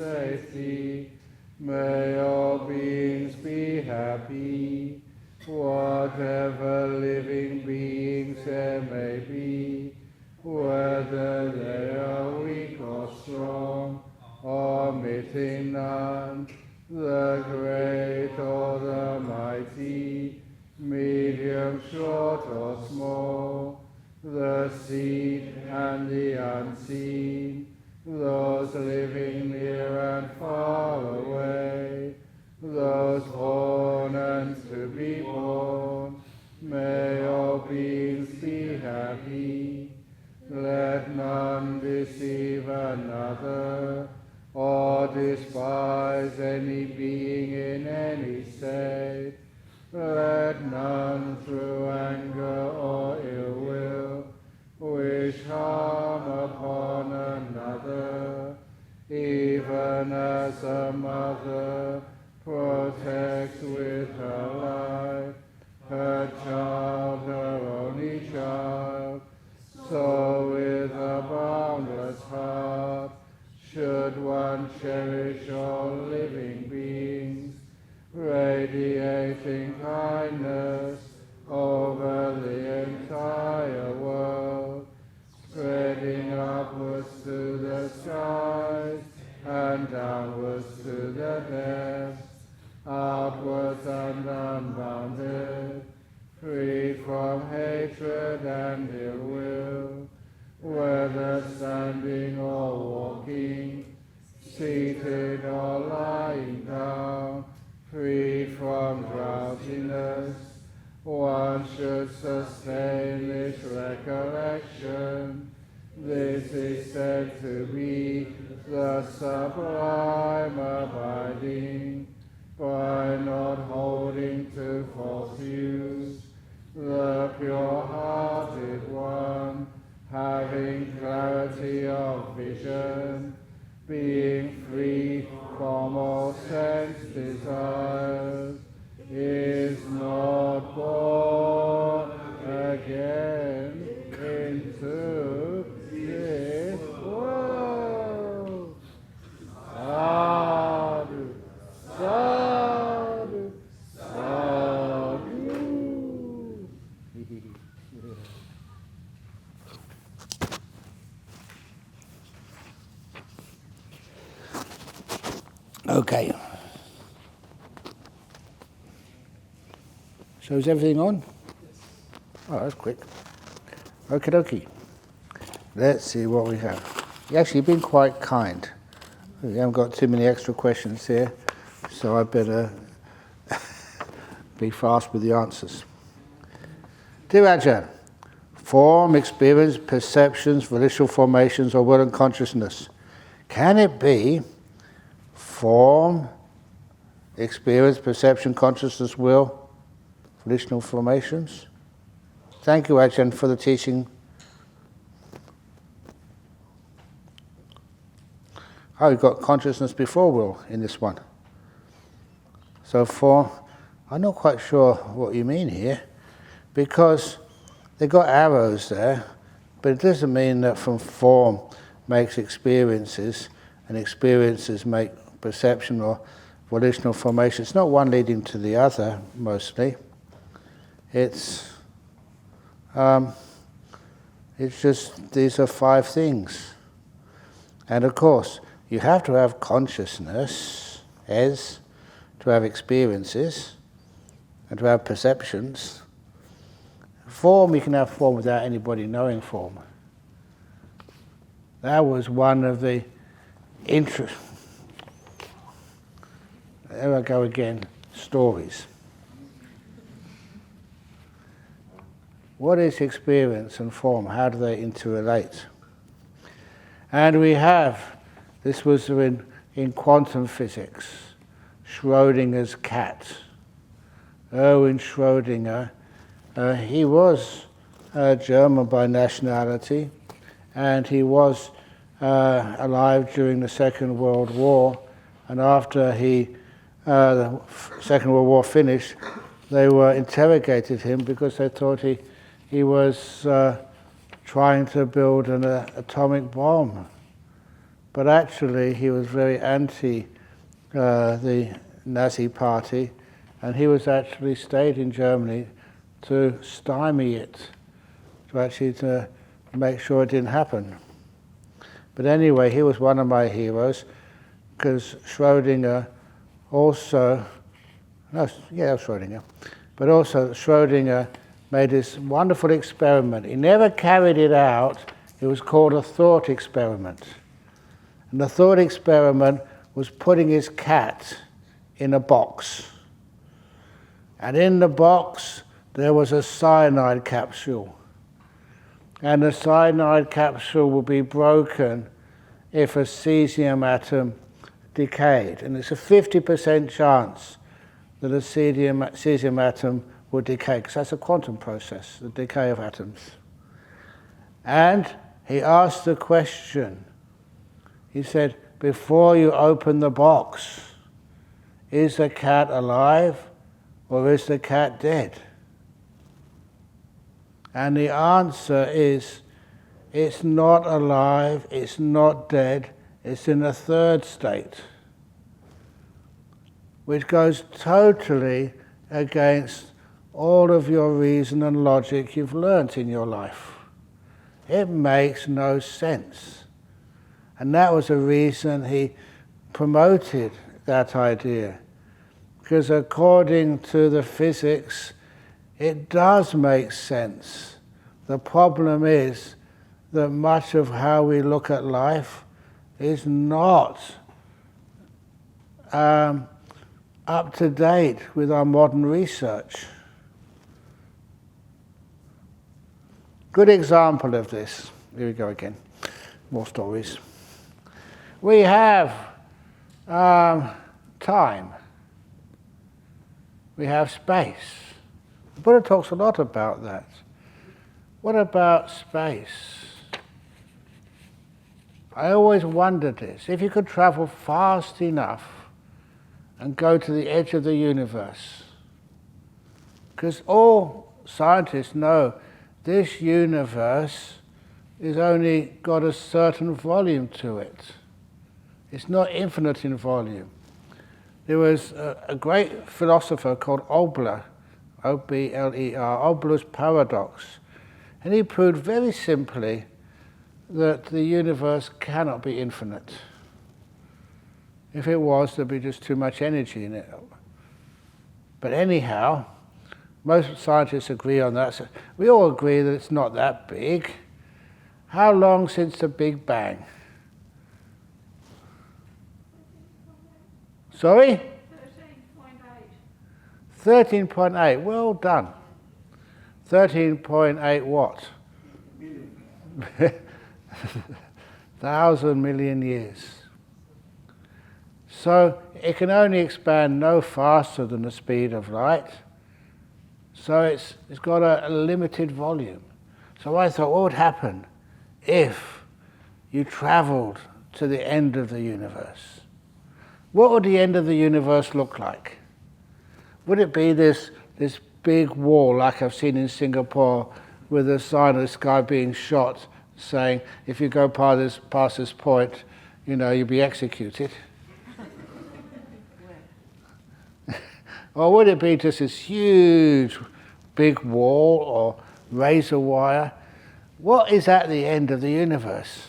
safety. May all beings be happy. Whatever living beings there may be, whether they are weak or strong, omitting none, the great or the mighty, medium, short or small, the seen and the unseen, those living near and far away, those born and to be born, may all beings be happy. Let none deceive another, or despise any being in any state. Let none through anger or ill will wish harm upon another, even as a mother protects with her life her child, her only child, so with a boundless heart should one cherish all living beings, radiating kindness over the entire world, spreading upwards to the skies and downwards to the depths, outwards and unbounded, free from hatred and ill will, whether standing or walking, seated or lying down, free from drowsiness. One should sustain this recollection. This is said to be the sublime abiding, by not holding to false views, the pure-hearted one, having clarity of vision, being free from all sense desires, is not born again into this world. Sadhu, sadhu, sadhu. Okay. So is everything on? Oh, that's quick. Okie dokie. Let's see what we have. You've actually been quite kind. We haven't got too many extra questions here, so I better be fast with the answers. Dear Ajahn, form, experience, perceptions, volitional formations, or will and consciousness. Can it be form, experience, perception, consciousness, will, volitional formations? Thank you, Ajahn, for the teaching. Oh, we've got consciousness before will in this one. So form, I'm not quite sure what you mean here, because they've got arrows there, but it doesn't mean that from form makes experiences, and experiences make perception or volitional formation. It's not one leading to the other, mostly. It's just, these are five things. And of course, you have to have consciousness as to have experiences and to have perceptions. Form, you can have form without anybody knowing form. That was one of the there I go again, stories. What is experience and form? How do they interrelate? And we have, this was in quantum physics, Schrödinger's cat. Erwin Schrödinger, he was German by nationality, and he was alive during the Second World War, and after the Second World War finished, they interrogated him because they thought he was trying to build an atomic bomb. but actually he was very anti the Nazi party, and he was actually stayed in Germany to stymie it, to make sure it didn't happen. But anyway, he was one of my heroes, because Schrödinger also, Schrödinger, but also Schrödinger made this wonderful experiment. He never carried it out. It was called a thought experiment. And the thought experiment was putting his cat in a box. And in the box, there was a cyanide capsule. And the cyanide capsule would be broken if a cesium atom decayed. And it's a 50% chance that a cesium atom would decay, because that's a quantum process, the decay of atoms. And he asked the question, he said, before you open the box, is the cat alive or is the cat dead? And the answer is, it's not alive, it's not dead, it's in a third state, which goes totally against all of your reason and logic you've learnt in your life. It makes no sense. And that was the reason he promoted that idea. Because according to the physics, it does make sense. The problem is that much of how we look at life is not up to date with our modern research. Good example of this. Here we go again. More stories. We have time. We have space. The Buddha talks a lot about that. What about space? I always wondered this. If you could travel fast enough and go to the edge of the universe, because all scientists know this universe is only got a certain volume to it. It's not infinite in volume. There was a great philosopher called Obler, O-B-L-E-R, Obler's paradox, and he proved very simply that the universe cannot be infinite. If it was, there'd be just too much energy in it. But anyhow, most scientists agree on that. So we all agree that it's not that big. How long since the Big Bang? Sorry? 13.8. 13.8, well done. 13.8 what? 1,000 million years. So it can only expand no faster than the speed of light. So it's got a limited volume. So I thought, what would happen if you traveled to the end of the universe? What would the end of the universe look like? Would it be this big wall like I've seen in Singapore with a sign of this guy being shot saying, if you go past this point, you'll be executed? Or would it be just this huge big wall or razor wire? What is at the end of the universe?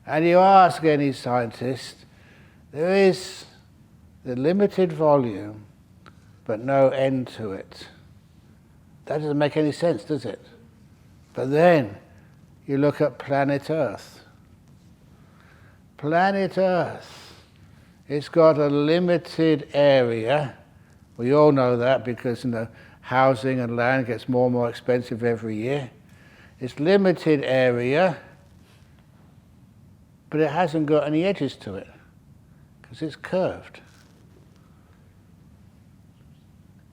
And you ask any scientist, there is the limited volume, but no end to it. That doesn't make any sense, does it? But then you look at planet Earth. Planet Earth, it's got a limited area. We all know that because housing and land gets more and more expensive every year. It's limited area, but it hasn't got any edges to it because it's curved.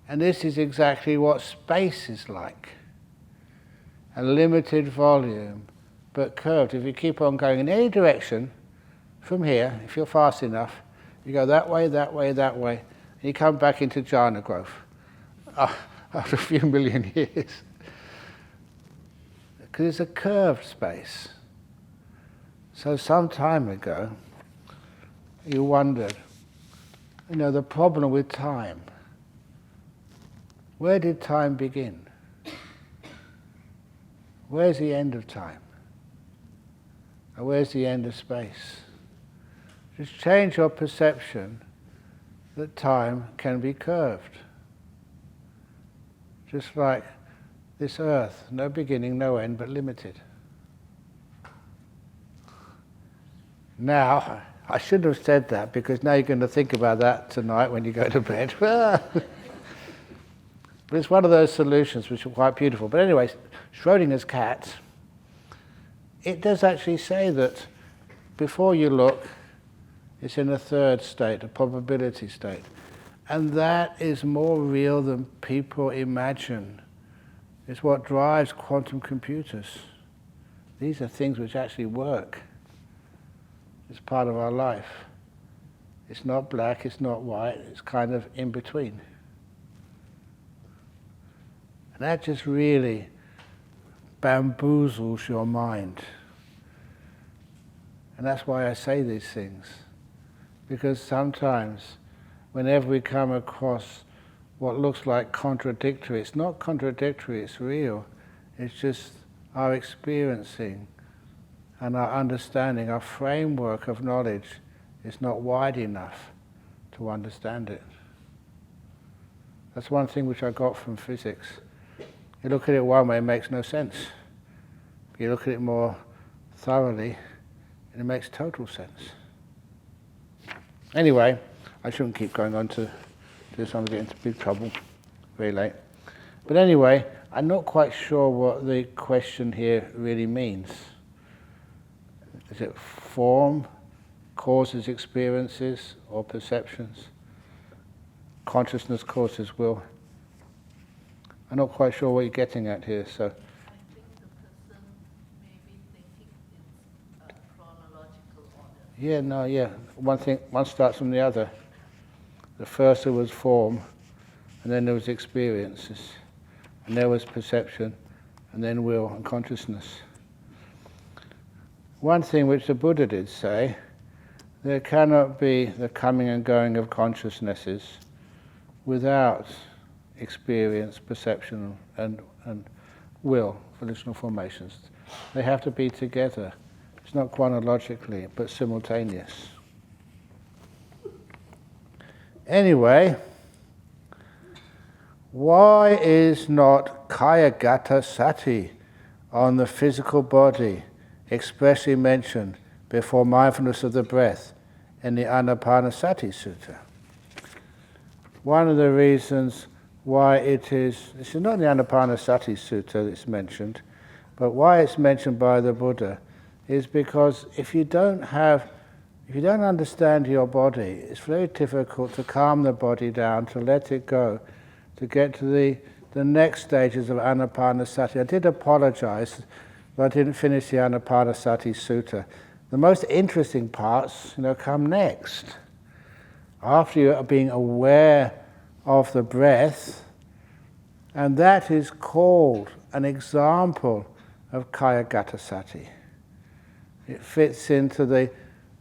And this is exactly what space is like. A limited volume, but curved. If you keep on going in any direction, from here, if you're fast enough, you go that way, that way, that way, and you come back into jhana growth after a few million years. Because it's a curved space. So some time ago, you wondered, the problem with time. Where did time begin? Where's the end of time? And where's the end of space? Just change your perception that time can be curved. Just like this earth, no beginning, no end, but limited. Now, I shouldn't have said that, because now you're going to think about that tonight when you go to bed. But it's one of those solutions which are quite beautiful. But anyway, Schrodinger's cat, it does actually say that before you look, it's in a third state, a probability state. And that is more real than people imagine. It's what drives quantum computers. These are things which actually work. It's part of our life. It's not black, it's not white, it's kind of in between. And that just really bamboozles your mind. And that's why I say these things. Because sometimes, whenever we come across what looks like contradictory, it's not contradictory, it's real. It's just our experiencing and our understanding, our framework of knowledge is not wide enough to understand it. That's one thing which I got from physics. You look at it one way, it makes no sense. You look at it more thoroughly, and it makes total sense. Anyway, I shouldn't keep going on to this, I'm getting into big trouble, very late. But anyway, I'm not quite sure what the question here really means. Is it form, causes experiences, or perceptions? Consciousness causes will. I'm not quite sure what you're getting at here, so. I think the person may be thinking in chronological order. One starts from the other. The first there was form, and then there was experiences, and there was perception, and then will and consciousness. One thing which the Buddha did say, there cannot be the coming and going of consciousnesses without experience, perception, and will, volitional formations. They have to be together. It's not chronologically, but simultaneous. Anyway, why is not kayagata sati on the physical body expressly mentioned before mindfulness of the breath in the Anapanasati Sutta? One of the reasons why this is not in the Anapanasati Sutta that's mentioned, but why it's mentioned by the Buddha is because if you don't understand your body, it's very difficult to calm the body down, to let it go, to get to the next stages of Anapanasati. I did apologize, but I didn't finish the Anapanasati Sutta. The most interesting parts, come next. After you are being aware of the breath, and that is called an example of kayagata sati. It fits into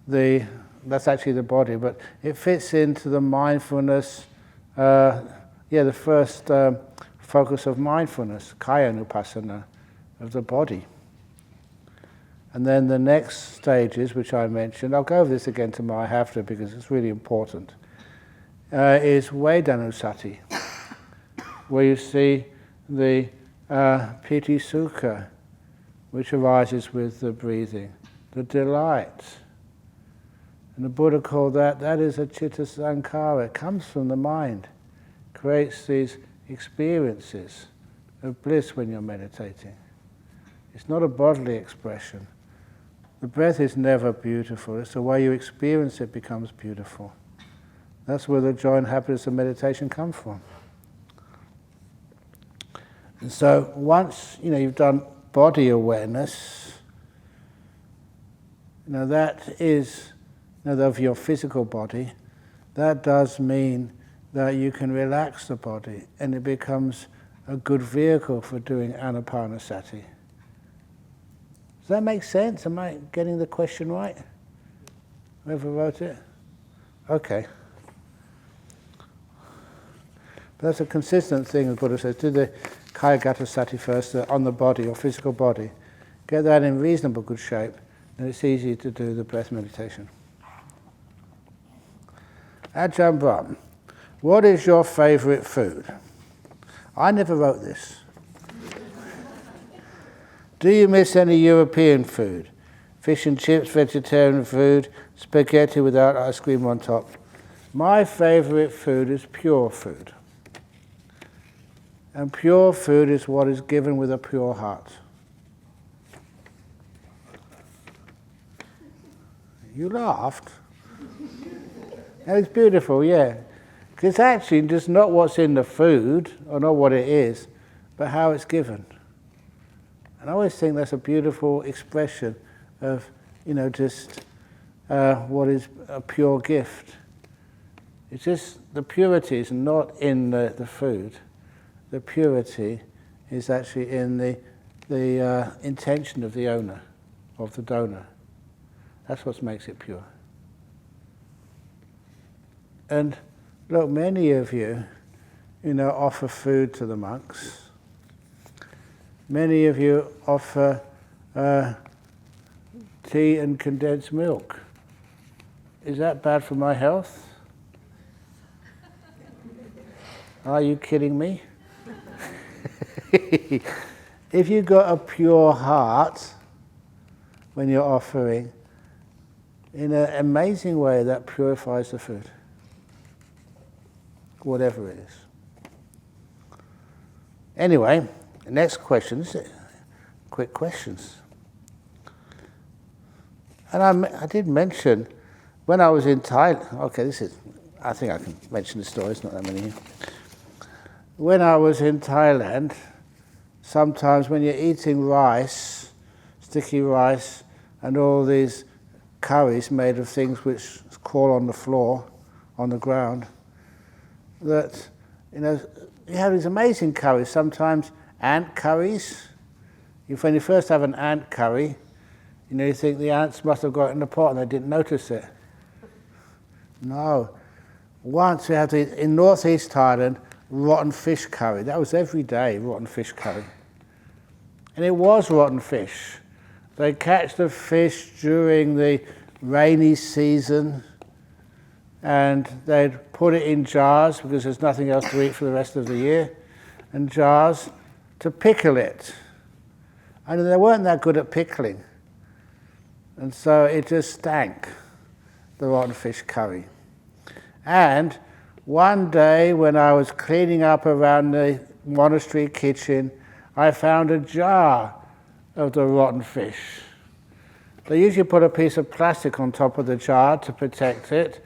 that's actually the body, but it fits into the mindfulness, the first focus of mindfulness, kaya nupassana, of the body. And then the next stages, which I mentioned, I'll go over this again tomorrow, I have to, because it's really important, is Vedanusati, where you see the piti sukha, which arises with the breathing, the delight. And the Buddha called that is a citta sankhara. It comes from the mind, creates these experiences of bliss when you're meditating. It's not a bodily expression. The breath is never beautiful. It's the way you experience it becomes beautiful. That's where the joy and happiness of meditation come from. And so once you've done body awareness, that is of your physical body, that does mean that you can relax the body, and it becomes a good vehicle for doing anapanasati. Does that make sense? Am I getting the question right? Whoever wrote it? Okay. But that's a consistent thing the Buddha says. Do the Kayagata Sati first on the body or physical body. Get that in reasonable good shape, and it's easy to do the breath meditation. Ajahn Brahm, what is your favourite food? I never wrote this. Do you miss any European food? Fish and chips, vegetarian food, spaghetti without ice cream on top. My favourite food is pure food. And pure food is what is given with a pure heart. You laughed. And it's beautiful, yeah. Because it's actually just not what's in the food, or not what it is, but how it's given. And I always think that's a beautiful expression of, just what is a pure gift. It's just the purity is not in the food. The purity is actually in the intention of the owner, of the donor. That's what makes it pure. And look, many of you, offer food to the monks. Many of you offer tea and condensed milk. Is that bad for my health? Are you kidding me? If you've got a pure heart when you're offering, in an amazing way that purifies the food. Whatever it is. Anyway, next questions, quick questions. And I did mention, when I was in Thailand, I think I can mention the story, it's not that many here. When I was in Thailand, sometimes when you're eating rice, sticky rice, and all these curries made of things which crawl on the floor, on the ground, that, you have these amazing curries, sometimes ant curries. When you first have an ant curry, you think the ants must have got it in the pot and they didn't notice it. No. Once we had in northeast Thailand, rotten fish curry. That was every day, rotten fish curry. And it was rotten fish. They catch the fish during the rainy season, and they'd put it in jars because there's nothing else to eat for the rest of the year, and jars to pickle it. And they weren't that good at pickling. And so it just stank, the rotten fish curry. And one day when I was cleaning up around the monastery kitchen, I found a jar of the rotten fish. They usually put a piece of plastic on top of the jar to protect it,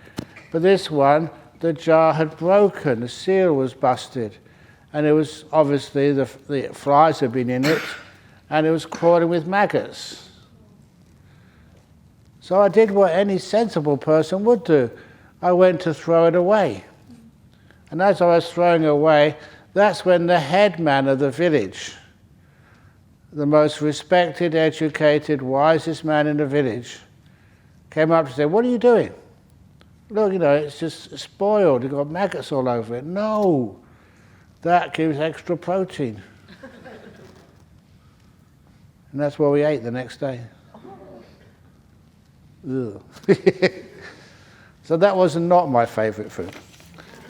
but this one, the jar had broken, the seal was busted, and it was obviously the flies had been in it, and it was crawling with maggots. So I did what any sensible person would do. I went to throw it away. And as I was throwing it away, that's when the headman of the village, the most respected, educated, wisest man in the village, came up to say, "What are you doing? Look, it's just spoiled. You've got maggots all over it." "No, that gives extra protein." And that's what we ate the next day. Ugh. So that was not my favourite food.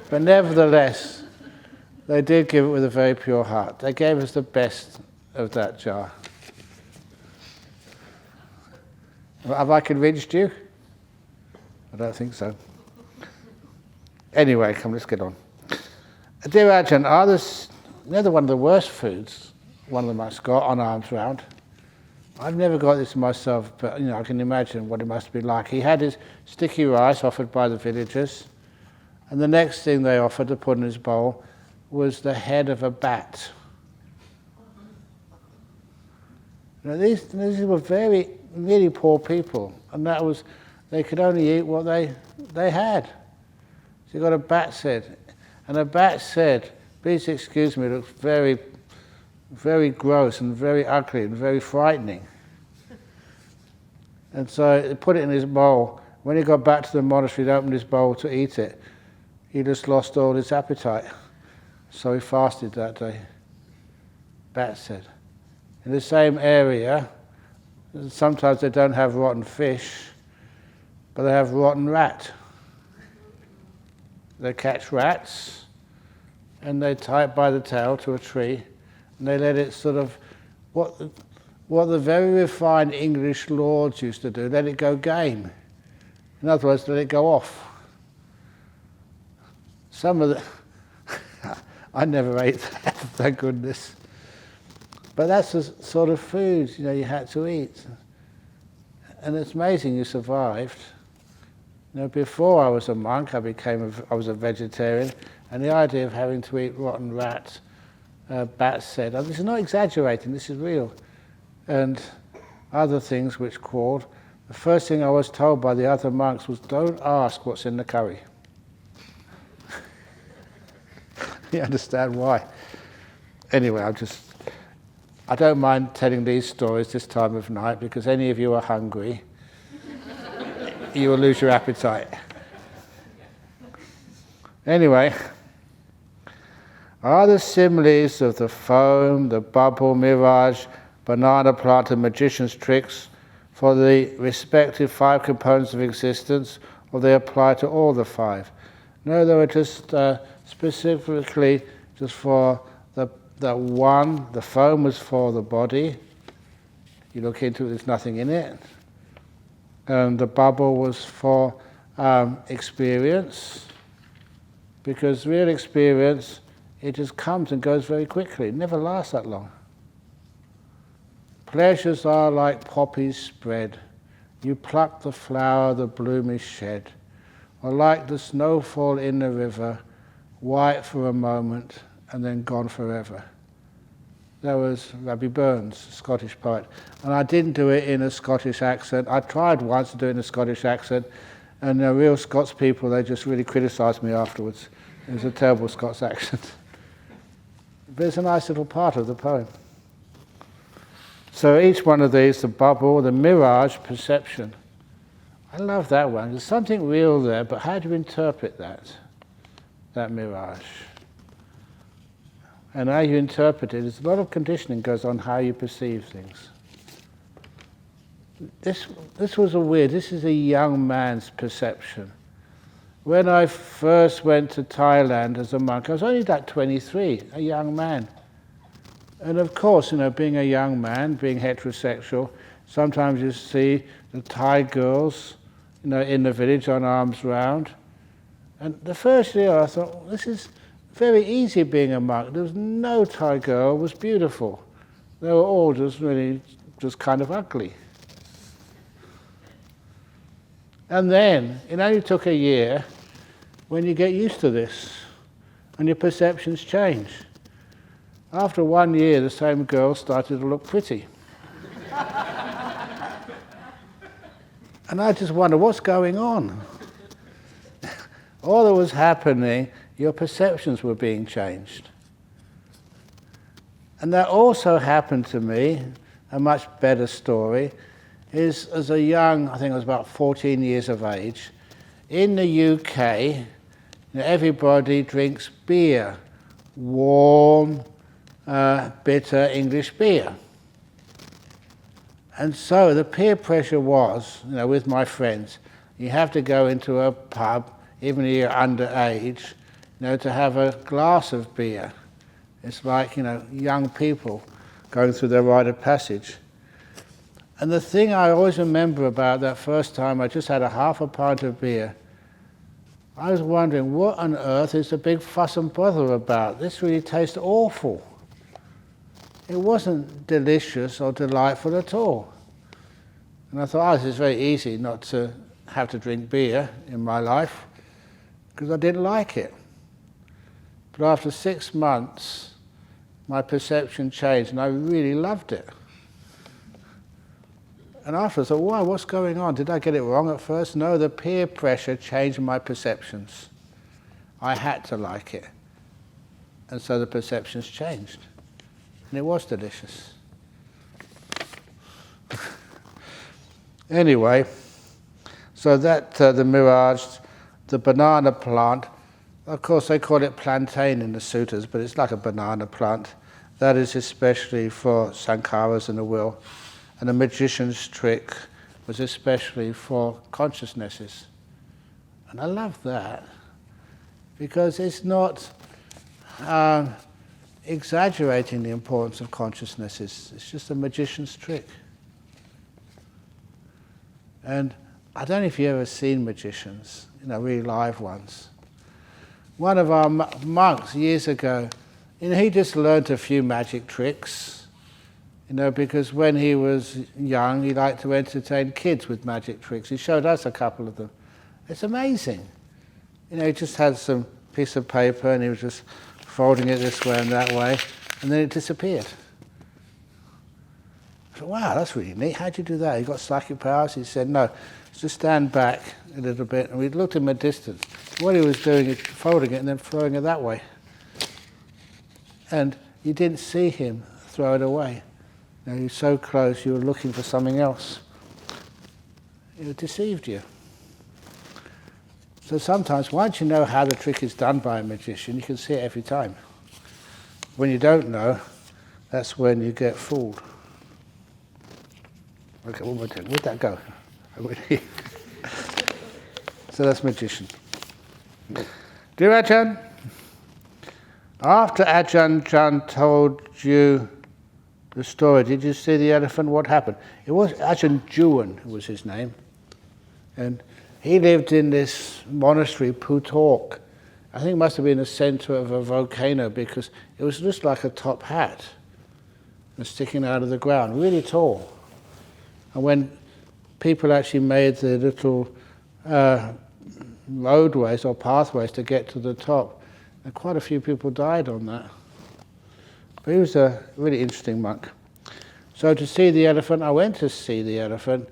But nevertheless, they did give it with a very pure heart. They gave us the best of that jar. Have I convinced you? I don't think so. Anyway, let's get on. Dear Ajahn, one of the worst foods one of them must got on arms round. I've never got this myself, but I can imagine what it must be like. He had his sticky rice offered by the villagers, and the next thing they offered to put in his bowl was the head of a bat. These were really poor people, and they could only eat what they had. So you got a bat's head, and a bat's head, please excuse me, looks very, very gross and very ugly and very frightening. And so he put it in his bowl. When he got back to the monastery, he opened his bowl to eat it. He just lost all his appetite. So he fasted that day. Bat said. In the same area, sometimes they don't have rotten fish, but they have rotten rat. They catch rats, and they tie it by the tail to a tree, and they let it sort of, what the very refined English lords used to do, let it go game. In other words, let it go off. Some of the, I never ate that, thank goodness. But that's the sort of food, you had to eat. And it's amazing you survived. Before I was a monk, I was a vegetarian, and the idea of having to eat rotten rats, Bat said, oh, this is not exaggerating, this is real. And other things which crawled. The first thing I was told by the other monks was, don't ask what's in the curry. You understand why? Anyway, I don't mind telling these stories this time of night, because any of you are hungry, you will lose your appetite. Anyway, are the similes of the foam, the bubble, mirage, banana plant and magician's tricks for the respective 5 components of existence, or they apply to all the 5? No, they were just specifically just for the one. The foam was for the body. You look into it, there's nothing in it. And the bubble was for experience, because real experience, it just comes and goes very quickly. It never lasts that long. Pleasures are like poppies spread. You pluck the flower, the bloom is shed. Or like the snowfall in the river, white for a moment and then gone forever. That was Rabbi Burns, a Scottish poet. And I didn't do it in a Scottish accent. I tried once to do it in a Scottish accent, and the real Scots people, they just really criticised me afterwards. It was a terrible Scots accent. But it's a nice little part of the poem. So each one of these, the bubble, the mirage, perception. I love that one. There's something real there, but how do you interpret that mirage? And how you interpret it, there's a lot of conditioning goes on how you perceive things. This was this is a young man's perception. When I first went to Thailand as a monk, I was only about 23, a young man. And of course, being a young man, being heterosexual, sometimes you see the Thai girls, in the village on arms round. And the first year I thought, well, this is very easy being a monk. There was no Thai girl was beautiful. They were all just kind of ugly. And then, it only took a year when you get used to this and your perceptions change. After 1 year, the same girl started to look pretty. And I just wonder, what's going on? All that was happening, your perceptions were being changed. And that also happened to me, a much better story, is as a young, I think I was about 14 years of age, in the UK, everybody drinks beer, warm, bitter English beer. And so the peer pressure was, with my friends, you have to go into a pub, even if you're underage, to have a glass of beer. It's like, young people going through their rite of passage. And the thing I always remember about that first time, I just had a half a pint of beer. I was wondering, what on earth is the big fuss and bother about? This really tastes awful. It wasn't delicious or delightful at all. And I thought, this is very easy not to have to drink beer in my life, because I didn't like it. But after 6 months, my perception changed, and I really loved it. And after I thought, why, what's going on? Did I get it wrong at first? No, the peer pressure changed my perceptions. I had to like it. And so the perceptions changed. And it was delicious. Anyway, so that the mirage, the banana plant, of course they call it plantain in the sutras, but it's like a banana plant. That is especially for sankharas in the will. And the magician's trick was especially for consciousnesses. And I love that, because it's not exaggerating the importance of consciousnesses. It's just a magician's trick. And I don't know if you've ever seen magicians, really live ones. One of our monks years ago, he just learnt a few magic tricks, because when he was young, he liked to entertain kids with magic tricks. He showed us a couple of them. It's amazing. He just had some piece of paper and he was just folding it this way and that way, and then it disappeared. I thought, wow, that's really neat. How'd you do that? You got psychic powers? He said, no, just stand back a little bit. And we looked at him at a distance. What he was doing is folding it and then throwing it that way. And you didn't see him throw it away. He was so close, you were looking for something else. It deceived you. So sometimes, once you know how the trick is done by a magician, you can see it every time. When you don't know, that's when you get fooled. Okay, one more time. Where'd that go? So that's magician. Dear Ajahn, after Ajahn Brahm told you the story, did you see the elephant? What happened? It was Ajahn Brahm, who was his name. And he lived in this monastery, Putalk. I think it must have been the center of a volcano, because it was just like a top hat sticking out of the ground, really tall. And when people actually made the little roadways or pathways to get to the top, and quite a few people died on that. But he was a really interesting monk. So to see the elephant, I went to see the elephant,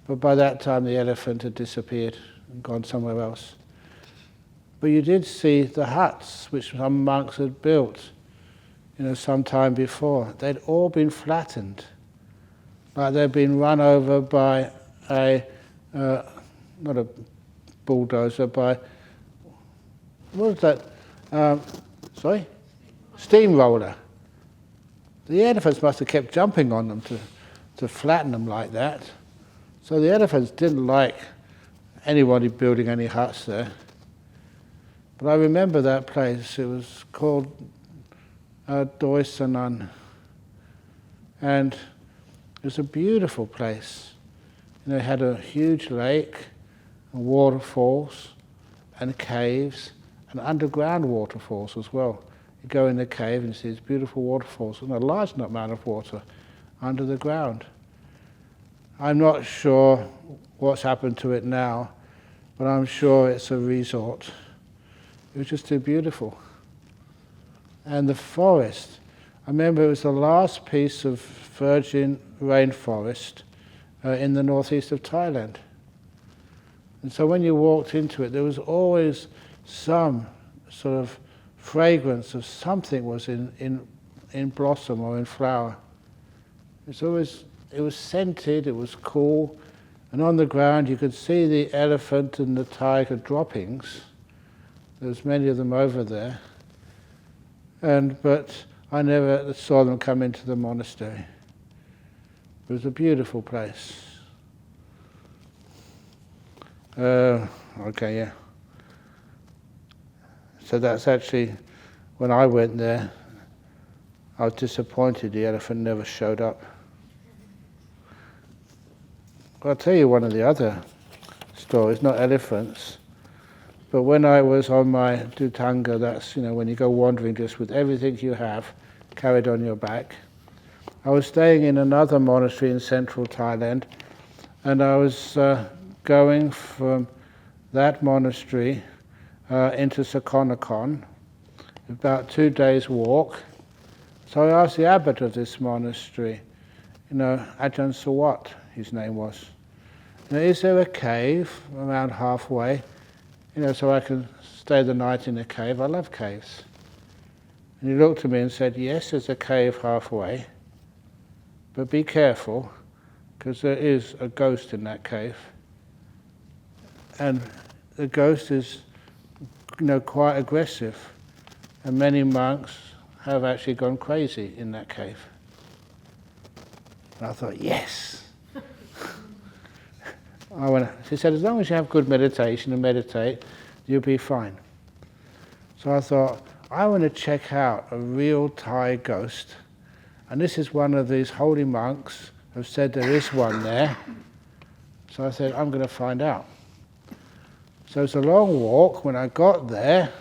but by that time the elephant had disappeared and gone somewhere else. But you did see the huts which some monks had built, some time before. They'd all been flattened, like they'd been run over by not a bulldozer, by, what was that? Steamroller. The elephants must have kept jumping on them to flatten them like that. So the elephants didn't like anybody building any huts there. But I remember that place. It was called Doisanan. And it was a beautiful place. It had a huge lake, and waterfalls, and caves, and underground waterfalls as well. You go in the cave and see these beautiful waterfalls, and a large amount of water under the ground. I'm not sure what's happened to it now, but I'm sure it's a resort. It was just too beautiful. And the forest, I remember it was the last piece of virgin rainforest in the northeast of Thailand. And so when you walked into it, there was always some sort of fragrance of something was in blossom or in flower. It was scented, it was cool, and on the ground you could see the elephant and the tiger droppings. There was many of them over there, but I never saw them come into the monastery. It was a beautiful place. Okay, yeah. So that's actually, when I went there, I was disappointed the elephant never showed up. I'll tell you one of the other stories, not elephants, but when I was on my Dutanga, that's, when you go wandering just with everything you have carried on your back. I was staying in another monastery in central Thailand, and I was going from that monastery into Sakonnakhon, about 2 days' walk. So I asked the abbot of this monastery, Ajahn Sawat, his name was, is there a cave around halfway, so I can stay the night in a cave? I love caves. And he looked at me and said, yes, there's a cave halfway, but be careful, because there is a ghost in that cave. And the ghost is, quite aggressive. And many monks have actually gone crazy in that cave. And I thought, yes! She said, as long as you have good meditation and meditate, you'll be fine. So I thought, I want to check out a real Thai ghost. And this is one of these holy monks who have said there is one there. So I said, I'm going to find out. So it's a long walk. When I got there,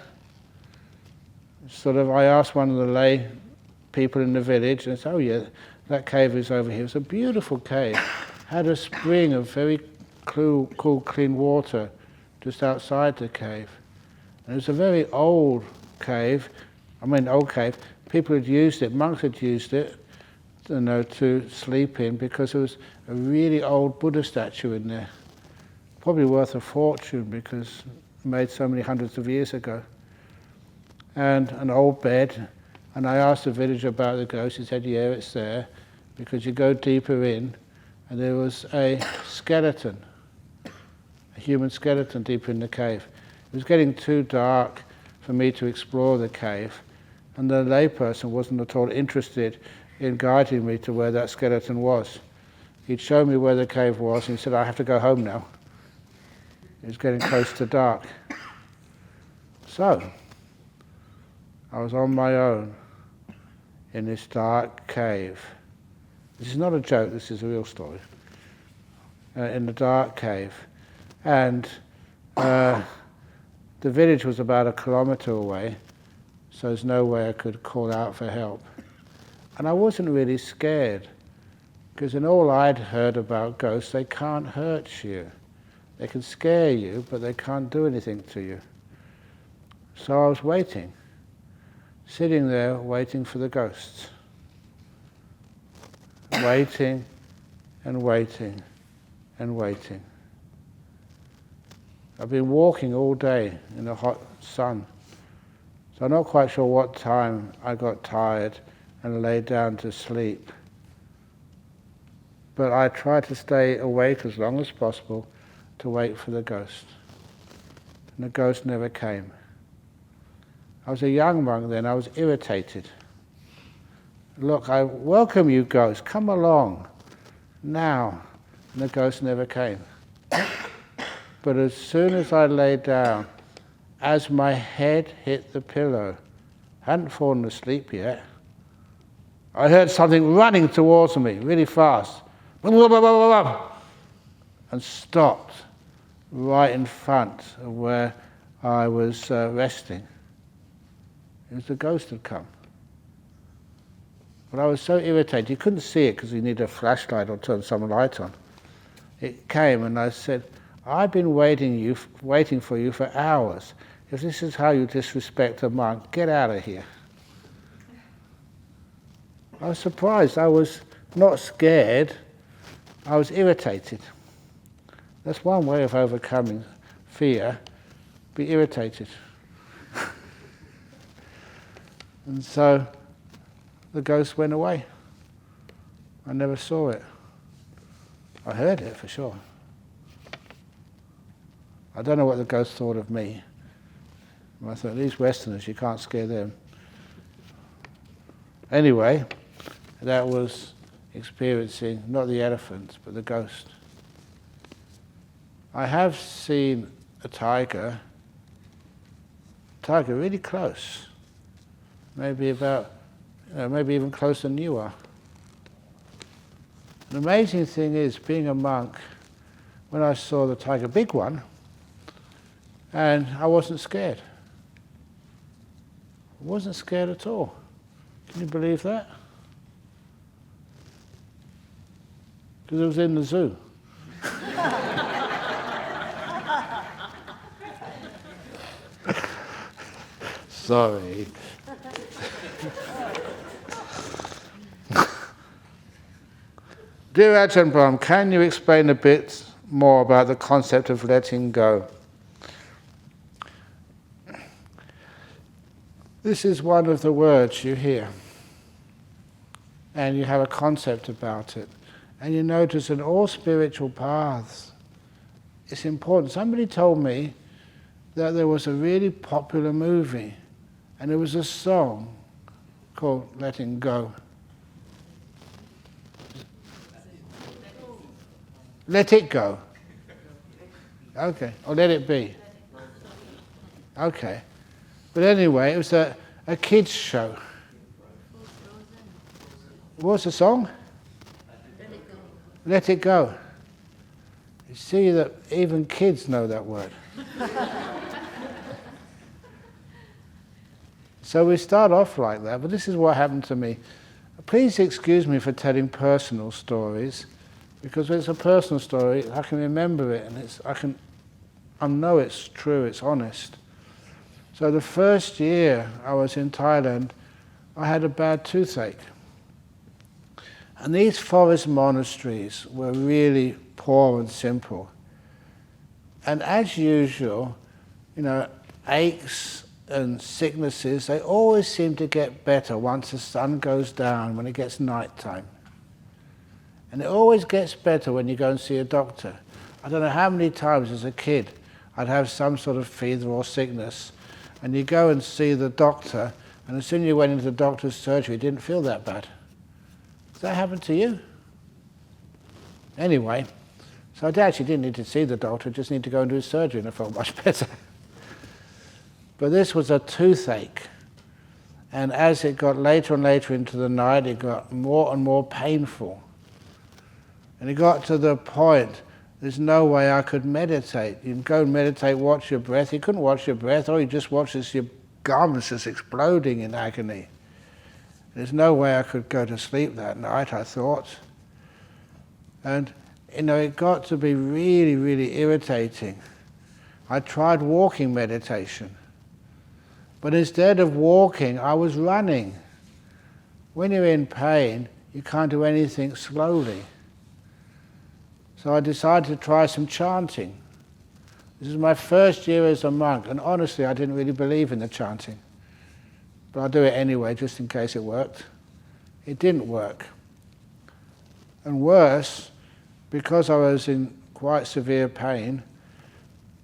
I asked one of the lay people in the village, and I said, oh yeah, that cave is over here. It's a beautiful cave. Had a spring of very cool, clean water just outside the cave. And it was a very old cave. People had used it, monks had used it, to sleep in, because there was a really old Buddha statue in there. Probably worth a fortune because made so many hundreds of years ago. And an old bed. And I asked the villager about the ghost. He said, yeah, it's there, because you go deeper in, and there was a skeleton, a human skeleton deep in the cave. It was getting too dark for me to explore the cave, and the layperson wasn't at all interested in guiding me to where that skeleton was. He'd show me where the cave was, and he said, I have to go home now. It was getting close to dark. So, I was on my own in this dark cave. This is not a joke, this is a real story. In the dark cave. And the village was about 1 kilometre away, so there's no way I could call out for help. And I wasn't really scared, because in all I'd heard about ghosts, they can't hurt you. They can scare you, but they can't do anything to you. So I was waiting, sitting there waiting for the ghosts. Waiting and waiting and waiting. I've been walking all day in the hot sun, so I'm not quite sure what time I got tired and lay down to sleep. But I tried to stay awake as long as possible to wait for the ghost. And the ghost never came. I was a young monk then, I was irritated. Look, I welcome you ghost, come along, now. And the ghost never came. But as soon as I lay down, as my head hit the pillow, hadn't fallen asleep yet, I heard something running towards me really fast, and stopped right in front of where I was resting. It was the ghost had come. But I was so irritated, you couldn't see it because you needed a flashlight or turn some light on. It came and I said, I've been waiting for you for hours. If this is how you disrespect a monk, get out of here. I was surprised. I was not scared. I was irritated. That's one way of overcoming fear, be irritated. And so the ghost went away. I never saw it. I heard it for sure. I don't know what the ghost thought of me. I thought, these Westerners, you can't scare them. Anyway, that was experiencing not the elephant, but the ghost. I have seen a tiger really close, maybe even closer than you are. The amazing thing is, being a monk, when I saw the tiger, big one, and I wasn't scared. I wasn't scared at all. Can you believe that? Because it was in the zoo. Sorry. Dear Ajahn Brahm, can you explain a bit more about the concept of letting go? This is one of the words you hear, and you have a concept about it, And you notice in all spiritual paths, it's important. Somebody told me that there was a really popular movie, and there was a song called Letting Go. Let it go. Okay, or let it be. Okay. But anyway, it was a kids' show. What's the song? Let it go. You see that even kids know that word. So we start off like that, but this is what happened to me. Please excuse me for telling personal stories, because when it's a personal story, I can remember it, and I know it's true, it's honest. So the first year I was in Thailand, I had a bad toothache. And these forest monasteries were really poor and simple. And as usual, aches and sicknesses, they always seem to get better once the sun goes down, when it gets nighttime. And it always gets better when you go and see a doctor. I don't know how many times as a kid I'd have some sort of fever or sickness, and you go and see the doctor, and as soon as you went into the doctor's surgery, it didn't feel that bad. Does that happen to you? Anyway, so I actually didn't need to see the doctor, just need to go and do surgery, and I felt much better. But this was a toothache. And as it got later and later into the night, it got more and more painful. And it got to the point, there's no way I could meditate. You can go and meditate, watch your breath. You couldn't watch your breath, or you just watch as your garments just exploding in agony. There's no way I could go to sleep that night, I thought. And, it got to be really, really irritating. I tried walking meditation. But instead of walking, I was running. When you're in pain, you can't do anything slowly. So I decided to try some chanting. This is my first year as a monk, and honestly, I didn't really believe in the chanting. But I'll do it anyway, just in case it worked. It didn't work. And worse, because I was in quite severe pain,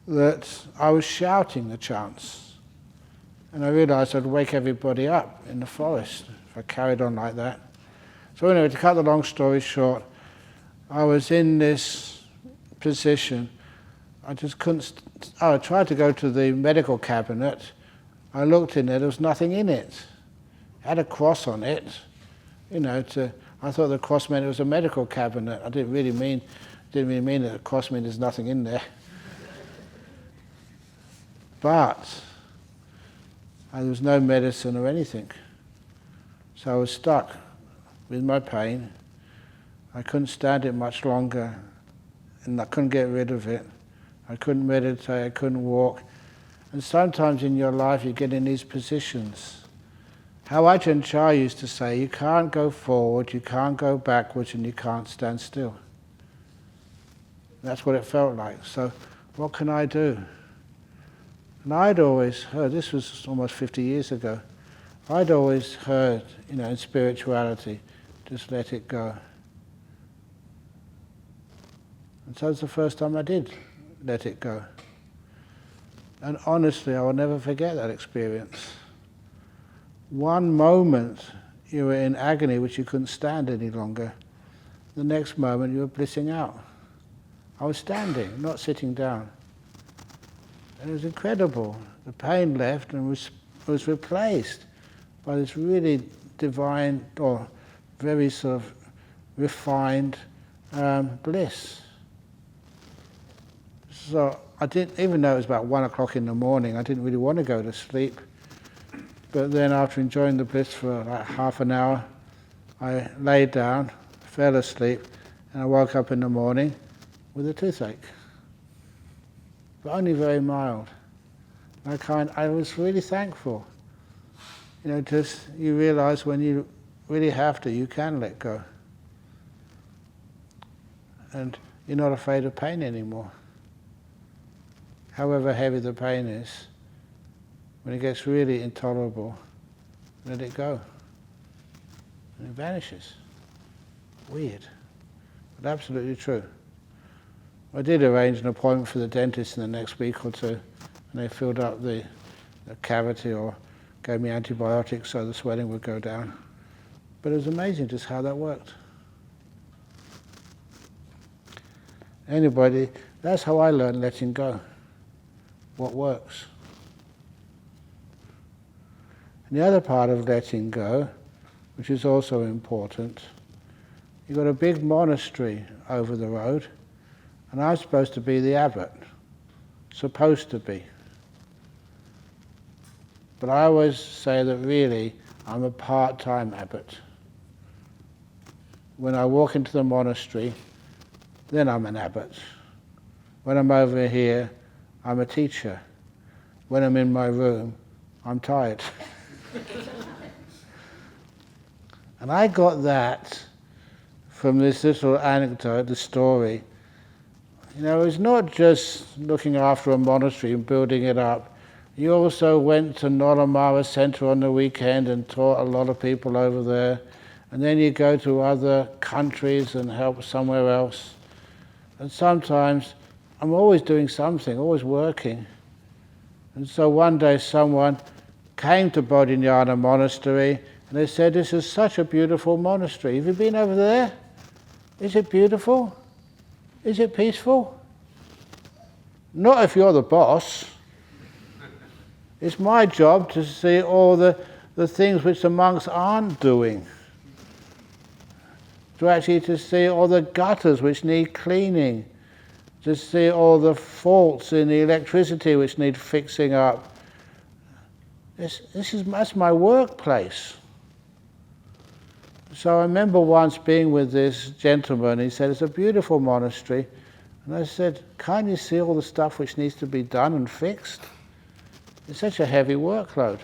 that I was shouting the chants. And I realized I'd wake everybody up in the forest if I carried on like that. So anyway, to cut the long story short, I was in this position. I just couldn't. I tried to go to the medical cabinet. I looked in there was nothing in it. It had a cross on it. I thought the cross meant it was a medical cabinet. I didn't really mean that the cross meant there's nothing in there. But there was no medicine or anything. So I was stuck with my pain. I couldn't stand it much longer, and I couldn't get rid of it. I couldn't meditate, I couldn't walk. And sometimes in your life you get in these positions. How Ajahn Chah used to say, you can't go forward, you can't go backwards, and you can't stand still. That's what it felt like. So what can I do? And I'd always heard, this was almost 50 years ago, I'd always heard, in spirituality, just let it go. And so it's the first time I did let it go. And honestly, I will never forget that experience. One moment you were in agony which you couldn't stand any longer. The next moment you were blissing out. I was standing, not sitting down. And it was incredible. The pain left and was replaced by this really divine or very sort of refined bliss. So I didn't, even though it was about 1 o'clock in the morning, I didn't really want to go to sleep. But then after enjoying the bliss for like half an hour, I lay down, fell asleep, and I woke up in the morning with a toothache. But only very mild. I was really thankful. Just you realize when you really have to, you can let go. And you're not afraid of pain anymore. However heavy the pain is, when it gets really intolerable, let it go. And it vanishes. Weird. But absolutely true. I did arrange an appointment for the dentist in the next week or two, and they filled up the cavity or gave me antibiotics so the swelling would go down. But it was amazing just how that worked. Anybody, that's how I learned letting go. What works. And the other part of letting go, which is also important, you've got a big monastery over the road, and I'm supposed to be the abbot. Supposed to be. But I always say that really I'm a part-time abbot. When I walk into the monastery, then I'm an abbot. When I'm over here, I'm a teacher. When I'm in my room, I'm tired. And I got that from this little anecdote, the story. You know, it's not just looking after a monastery and building it up. You also went to Nolamara Center on the weekend and taught a lot of people over there. And then you go to other countries and help somewhere else. And sometimes I'm always doing something, always working. And so one day someone came to Bodhinyana Monastery and they said, "This is such a beautiful monastery. Have you been over there? Is it beautiful? Is it peaceful?" Not if you're the boss. It's my job to see all the things which the monks aren't doing. To see all the gutters which need cleaning. To see all the faults in the electricity which need fixing up. That's my workplace. So I remember once being with this gentleman. He said, "It's a beautiful monastery." And I said, "Can't you see all the stuff which needs to be done and fixed? It's such a heavy workload."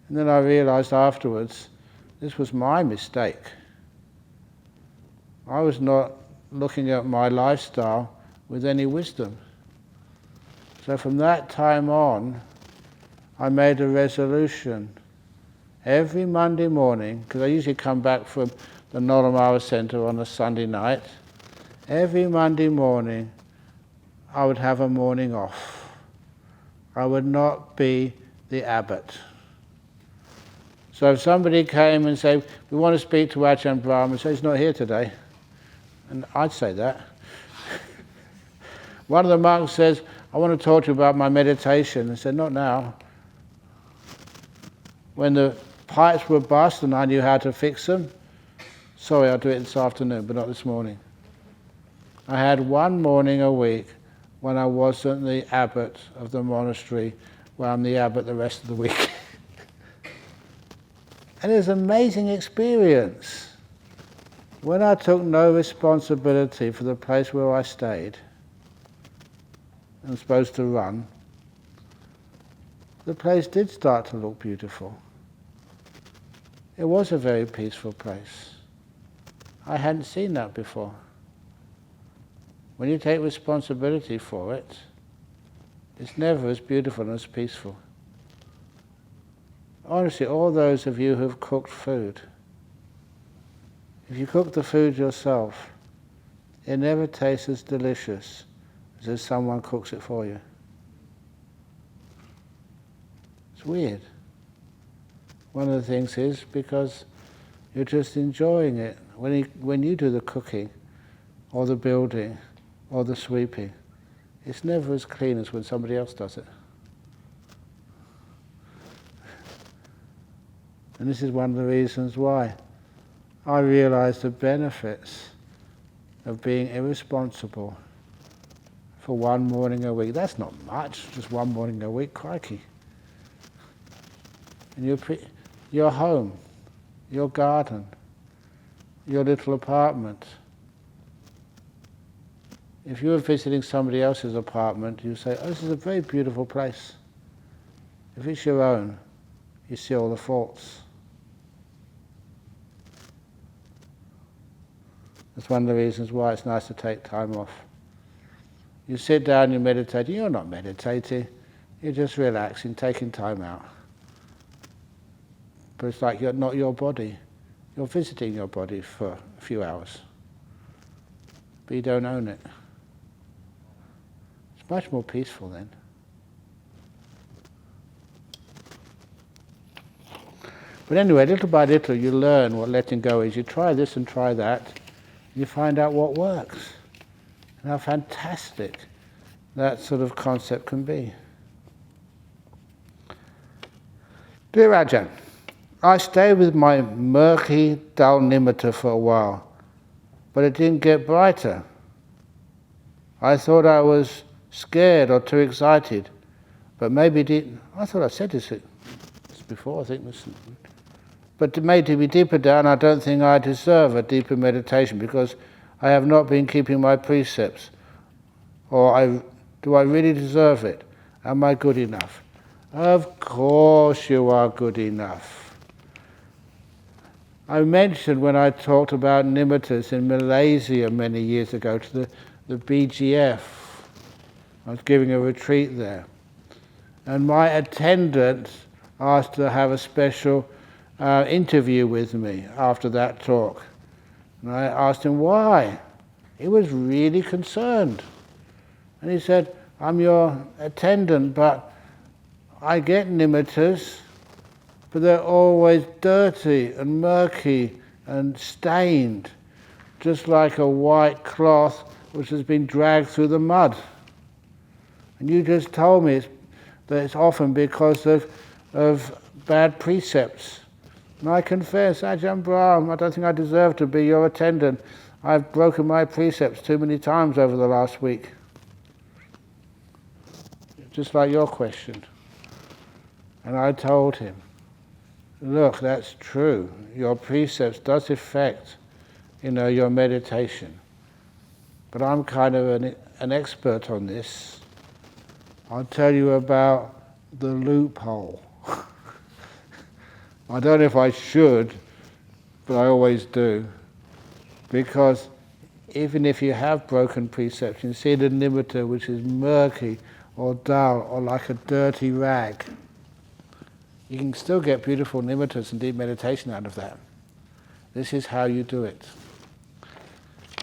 And then I realized afterwards, this was my mistake. I was not looking at my lifestyle with any wisdom. So from that time on, I made a resolution. Every Monday morning, because I usually come back from the Nolamara Center on a Sunday night, every Monday morning I would have a morning off. I would not be the abbot. So if somebody came and said, "We want to speak to Ajahn Brahm," and say, "He's not here today," and I'd say that. One of the monks says, "I want to talk to you about my meditation." I said, "Not now." When the pipes were bust and I knew how to fix them, "Sorry, I'll do it this afternoon, but not this morning." I had one morning a week when I wasn't the abbot of the monastery, where I'm the abbot the rest of the week. And it was an amazing experience. When I took no responsibility for the place where I stayed, and was supposed to run, the place did start to look beautiful. It was a very peaceful place. I hadn't seen that before. When you take responsibility for it, it's never as beautiful and as peaceful. Honestly, all those of you who've cooked food, if you cook the food yourself, it never tastes as delicious as if someone cooks it for you. It's weird. One of the things is because you're just enjoying it. When you do the cooking, or the building, or the sweeping, it's never as clean as when somebody else does it. And this is one of the reasons why I realized the benefits of being irresponsible for one morning a week. That's not much, just one morning a week, crikey. And your home, your garden, your little apartment. If you were visiting somebody else's apartment, you say, "Oh, this is a very beautiful place." If it's your own, you see all the faults. That's one of the reasons why it's nice to take time off. You sit down, you meditate, you're not meditating, you're just relaxing, taking time out. But it's like you're not your body. You're visiting your body for a few hours. but you don't own it. It's much more peaceful then. But anyway, little by little you learn what letting go is. You try this and try that, and you find out what works, and how fantastic that sort of concept can be. Dear Ajahn, I stayed with my murky, dull nimitta for a while, but it didn't get brighter. I thought I was scared or too excited, but maybe it didn't. I thought I said this before, I think. But to make it be deeper down, I don't think I deserve a deeper meditation because I have not been keeping my precepts. Or do I really deserve it? Am I good enough? Of course you are good enough. I mentioned when I talked about nimittas in Malaysia many years ago to the BGF. I was giving a retreat there. And my attendant asked to have a special interview with me after that talk. And I asked him why. He was really concerned. And he said, I'm your attendant, but I get nimittas, but they're always dirty and murky and stained, just like a white cloth which has been dragged through the mud. And you just told me that it's often because of bad precepts. And I confess, Ajahn Brahm, I don't think I deserve to be your attendant. I've broken my precepts too many times over the last week. Just like your question. And I told him, look, that's true. Your precepts does affect, your meditation. But I'm kind of an expert on this. I'll tell you about the loophole. I don't know if I should, but I always do. Because even if you have broken precepts, you see the nimitta which is murky or dull or like a dirty rag, you can still get beautiful nimittas and deep meditation out of that. This is how you do it.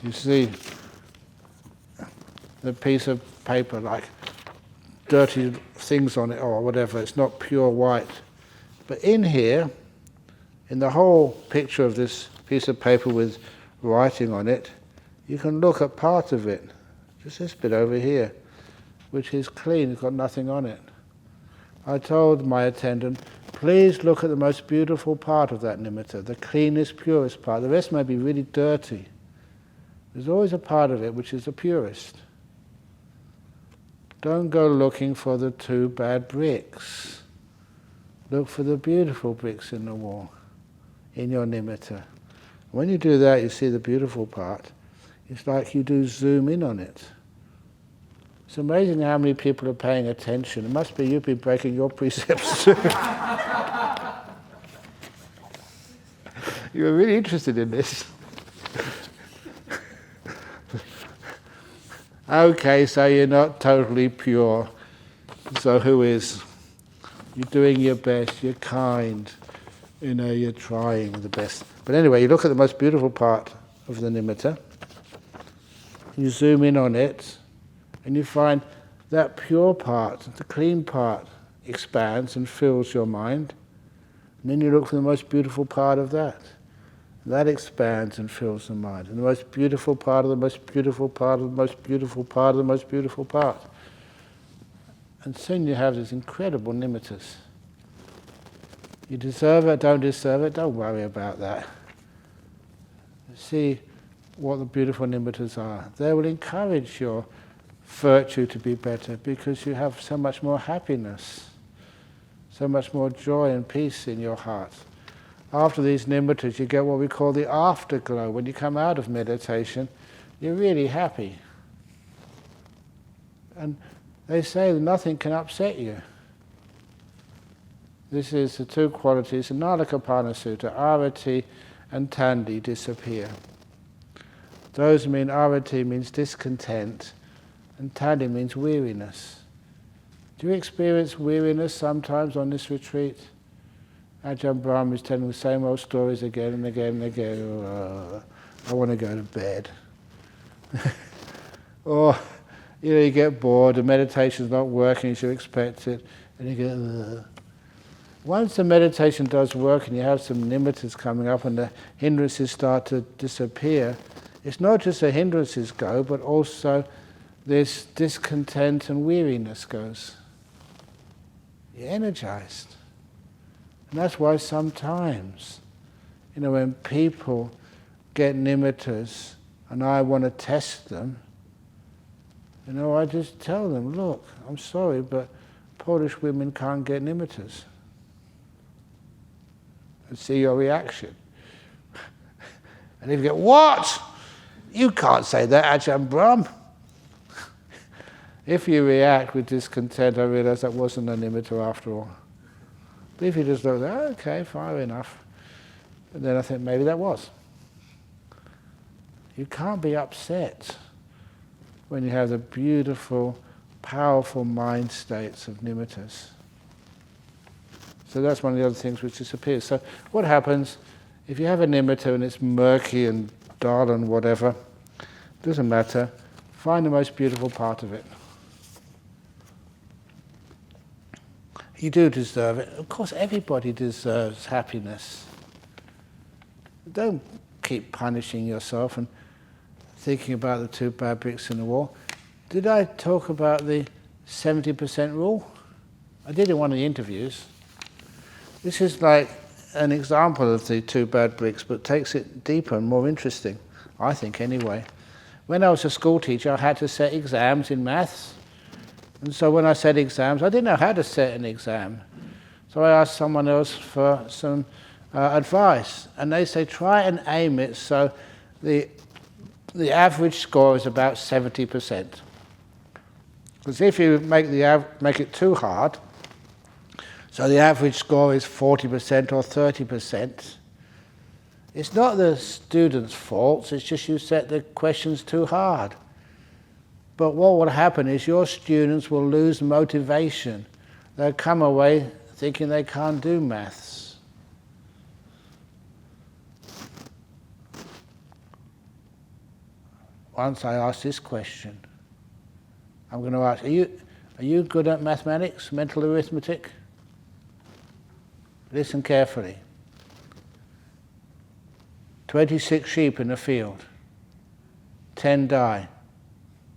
You see the piece of paper like dirty things on it or whatever, it's not pure white. But in here, in the whole picture of this piece of paper with writing on it, you can look at part of it, just this bit over here, which is clean, it's got nothing on it. I told my attendant, please look at the most beautiful part of that nimitta, the cleanest, purest part. The rest may be really dirty. There's always a part of it which is the purest. Don't go looking for the two bad bricks. Look for the beautiful bricks in the wall, in your nimitta. When you do that, you see the beautiful part. It's like you do zoom in on it. It's amazing how many people are paying attention. It must be you've been breaking your precepts too. You were really interested in this. Okay, so you're not totally pure. So who is? You're doing your best, you're kind, you're trying the best. But anyway, you look at the most beautiful part of the nimitta, you zoom in on it, and you find that pure part, the clean part, expands and fills your mind. And then you look for the most beautiful part of that. That expands and fills the mind. And the most beautiful part of the most beautiful part of the most beautiful part of the most beautiful part. And soon you have these incredible nimittas. You deserve it, don't deserve it, don't worry about that. See what the beautiful nimittas are. They will encourage your virtue to be better because you have so much more happiness, so much more joy and peace in your heart. After these nimittas, you get what we call the afterglow. When you come out of meditation, you're really happy. And they say that nothing can upset you. This is the two qualities, the Nalakapana Sutta, arati and tandi disappear. Those mean arati means discontent, and tandi means weariness. Do you experience weariness sometimes on this retreat? Ajahn Brahm is telling the same old stories again and again and again. I want to go to bed. Or, you get bored, the meditation's not working as you expect it, and you go, ugh. Once the meditation does work and you have some nimittas coming up and the hindrances start to disappear, it's not just the hindrances go, but also this discontent and weariness goes. You're energized. And that's why sometimes, when people get nimittas and I want to test them, I just tell them, look, I'm sorry, but Polish women can't get nimittas. And see your reaction. And if you go, what? You can't say that, Ajahn Brahm. If you react with discontent, I realise that wasn't a nimitta after all. But if you just look, okay, fine enough, and then I think maybe that was. You can't be upset when you have the beautiful, powerful mind states of nimittas. So that's one of the other things which disappears. So what happens if you have a nimitta and it's murky and dull and whatever, doesn't matter, find the most beautiful part of it. You do deserve it. Of course, everybody deserves happiness. Don't keep punishing yourself and thinking about the 2 bad bricks in the wall. Did I talk about the 70% rule? I did in one of the interviews. This is like an example of the 2 bad bricks, but takes it deeper and more interesting, I think anyway. When I was a school teacher, I had to set exams in maths. And so when I set exams, I didn't know how to set an exam. So I asked someone else for some advice. And they say, try and aim it so the average score is about 70%. Because if you make it too hard, so the average score is 40% or 30%, it's not the student's fault, it's just you set the questions too hard. But what will happen is your students will lose motivation. They'll come away thinking they can't do maths. Once I asked this question, I'm going to ask, are you good at mathematics, mental arithmetic? Listen carefully. 26 sheep in a field, 10 die.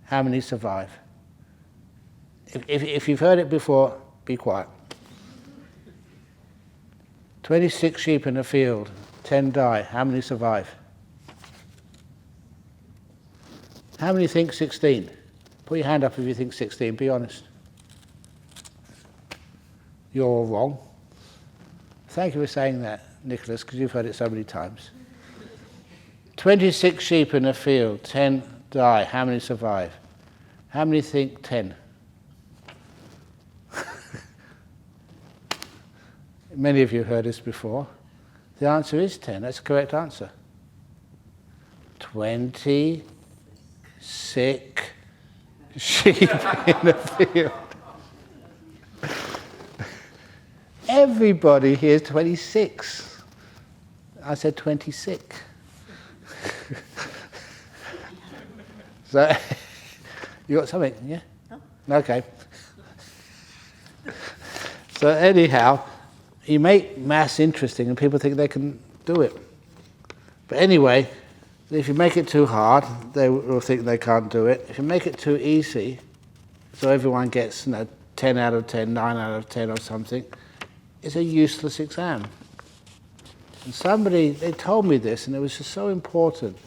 How many survive? If you've heard it before, be quiet. 26 sheep in a field, 10 die. How many survive? How many think 16? Put your hand up if you think 16, be honest. You're all wrong. Thank you for saying that, Nicholas, because you've heard it so many times. 26 sheep in a field, 10 die. How many survive? How many think 10? Many of you have heard this before. The answer is 10. That's the correct answer. 26 sheep in a field. Everybody here is 26. I said 26. So, you got something, yeah? No? Okay. So anyhow, you make maths interesting and people think they can do it. But anyway, if you make it too hard, they will think they can't do it. If you make it too easy, so everyone gets 10 out of 10, 9 out of 10 or something, it's a useless exam. And they told me this, and it was just so important.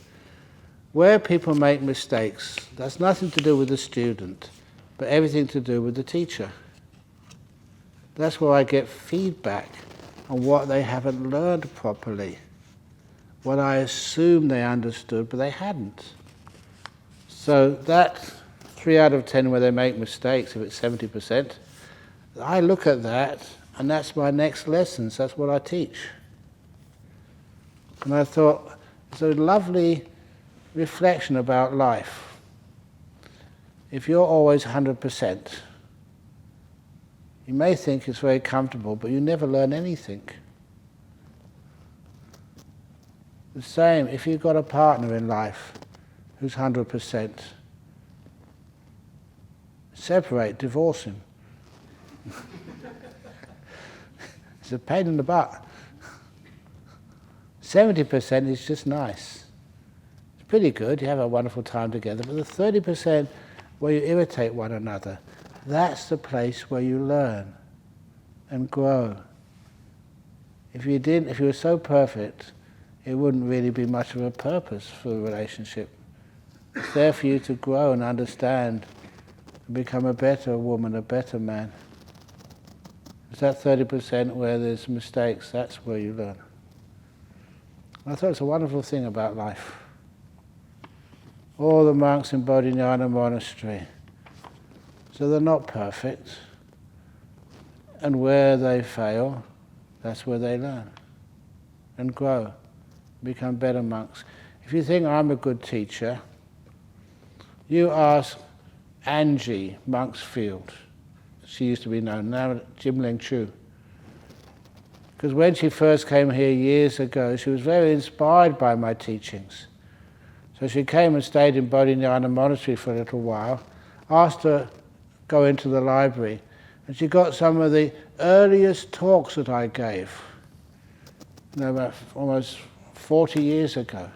Where people make mistakes, that's nothing to do with the student, but everything to do with the teacher. That's where I get feedback on what they haven't learned properly, what I assume they understood, but they hadn't. So that 3 out of 10 where they make mistakes, if it's 70%, I look at that, and that's my next lessons, that's what I teach. And I thought, it's a lovely reflection about life. If you're always 100%, you may think it's very comfortable, but you never learn anything. The same, if you've got a partner in life who's 100%. Separate, divorce him. It's a pain in the butt. 70% is just nice. It's pretty good, you have a wonderful time together, but the 30% where you irritate one another, that's the place where you learn and grow. If you were so perfect, it wouldn't really be much of a purpose for a relationship. It's there for you to grow and understand, and become a better woman, a better man. It's that 30% where there's mistakes, that's where you learn. I thought it's a wonderful thing about life. All the monks in Bodhinyana monastery, so they're not perfect. And where they fail, that's where they learn and grow, become better monks. If you think I'm a good teacher, you ask Angie Monksfield. She used to be known, now Jimling Chu. Because when she first came here years ago, she was very inspired by my teachings. So she came and stayed in Bodhinyana monastery for a little while, asked her to go into the library, and she got some of the earliest talks that I gave, about almost 40 years ago.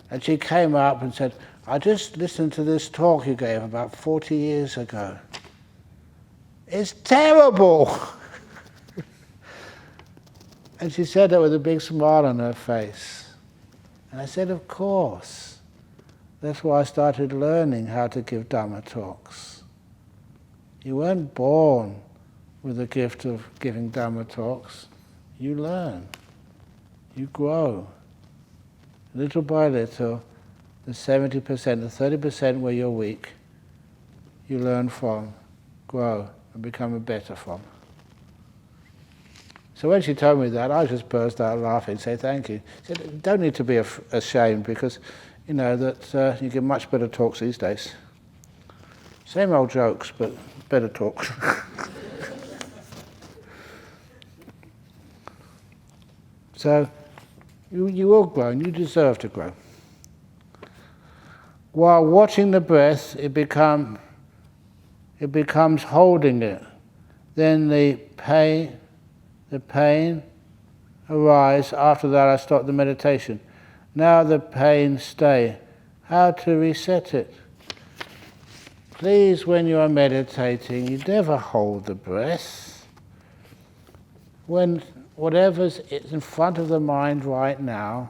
And she came up and said, I just listened to this talk you gave about 40 years ago. It's terrible! And she said that with a big smile on her face. And I said, of course. That's why I started learning how to give Dhamma talks. You weren't born with the gift of giving Dhamma talks. You learn. You grow. Little by little, the 70%, the 30% where you're weak, you learn from, grow, and become a better from. So when she told me that, I just burst out laughing and said, thank you. She said, you don't need to be ashamed because you know that you give much better talks these days. Same old jokes, but better talks. So you will grow and you deserve to grow. While watching the breath, it becomes holding it. Then the pain arise. After that, I stop the meditation. Now the pain stay. How to reset it? Please, when you are meditating, you never hold the breath. When whatever's in front of the mind right now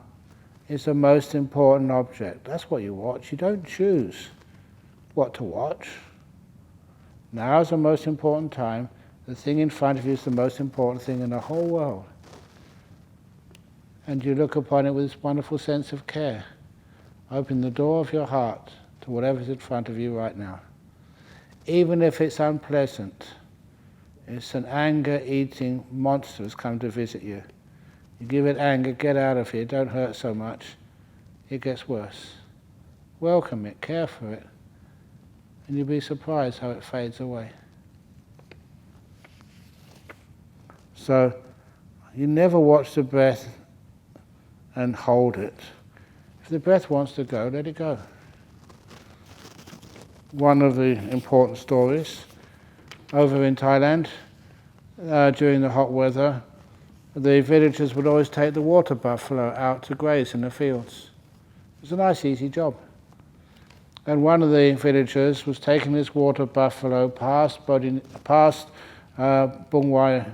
is the most important object. That's what you watch. You don't choose what to watch. Now is the most important time. The thing in front of you is the most important thing in the whole world. And you look upon it with this wonderful sense of care. Open the door of your heart to whatever's in front of you right now. Even if it's unpleasant, it's an anger-eating monster has come to visit you. You give it anger, get out of here, don't hurt so much. It gets worse. Welcome it, care for it, and you'll be surprised how it fades away. So, you never watch the breath and hold it. If the breath wants to go, let it go. One of the important stories, over in Thailand, during the hot weather, the villagers would always take the water buffalo out to graze in the fields. It was a nice, easy job. And one of the villagers was taking this water buffalo past Bungwai,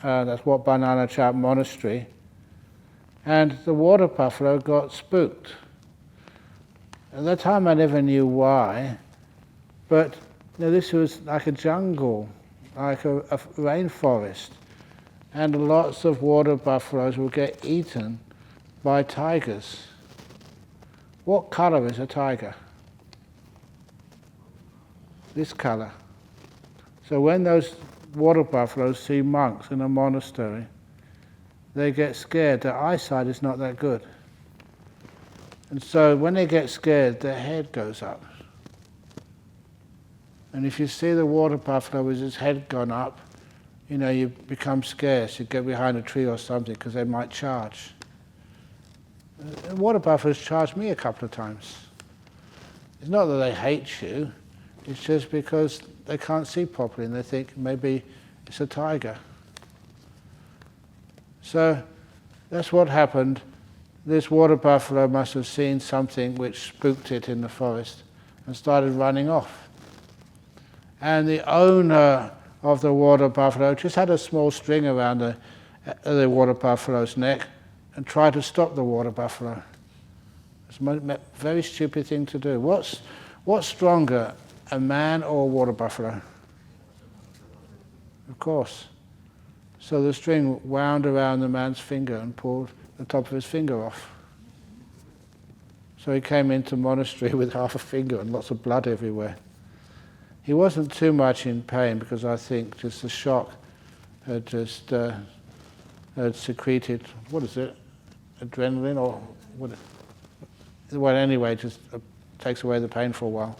that's what Banana Chap Monastery, and the water buffalo got spooked. At that time I never knew why, but this was like a jungle, like a rainforest, and lots of water buffaloes would get eaten by tigers. What color is a tiger? This color. So when those water buffaloes see monks in a monastery, they get scared. Their eyesight is not that good. And so when they get scared, their head goes up. And if you see the water buffalo with his head gone up, you become scarce. You get behind a tree or something because they might charge. Water buffaloes charged me a couple of times. It's not that they hate you, it's just because they can't see properly and they think maybe it's a tiger. So that's what happened. This water buffalo must have seen something which spooked it in the forest and started running off. And the owner of the water buffalo just had a small string around the water buffalo's neck and tried to stop the water buffalo. It's a very stupid thing to do. What's stronger, a man or a water buffalo? Of course. So the string wound around the man's finger and pulled the top of his finger off. So he came into monastery with half a finger and lots of blood everywhere. He wasn't too much in pain because I think just the shock had just had secreted, what is it, adrenaline or what? Well, anyway, just takes away the pain for a while.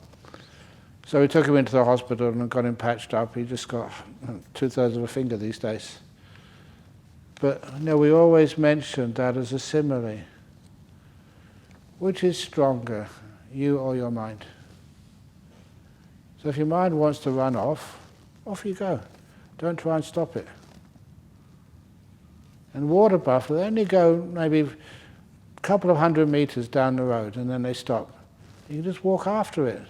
So we took him into the hospital and got him patched up. He just got 2/3 of a finger these days. But we always mention that as a simile. Which is stronger, you or your mind? So if your mind wants to run off you go. Don't try and stop it. And water buffalo, they only go maybe a couple of 100 meters down the road and then they stop. You can just walk after it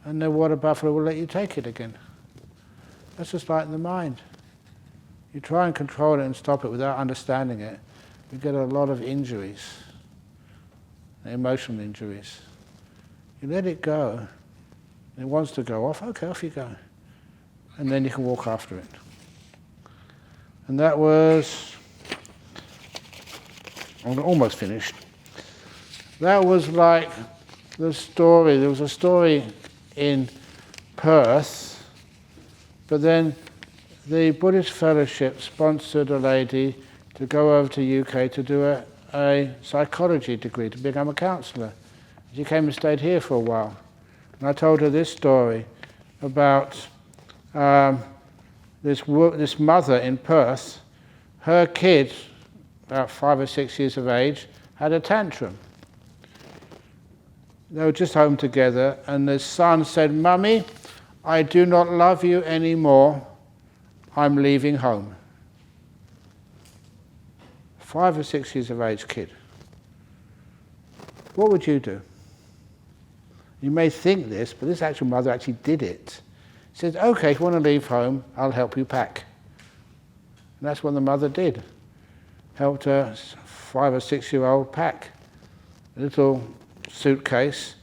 and the water buffalo will let you take it again. That's just like the mind. You try and control it and stop it without understanding it, you get a lot of injuries, emotional injuries. You let it go, it wants to go off, okay, off you go. And then you can walk after it. And that was, I'm almost finished. That was like the story, there was a story in Perth, but then the Buddhist Fellowship sponsored a lady to go over to UK to do a psychology degree, to become a counsellor. She came and stayed here for a while. And I told her this story about this mother in Perth. Her kid, about 5 or 6 years of age, had a tantrum. They were just home together, and the son said, "Mummy, I do not love you anymore. I'm leaving home." 5 or 6 years of age kid. What would you do? You may think this, but this actual mother actually did it. She said, "Okay, if you want to leave home, I'll help you pack." And that's what the mother did. Helped her 5 or 6 year old pack a little suitcase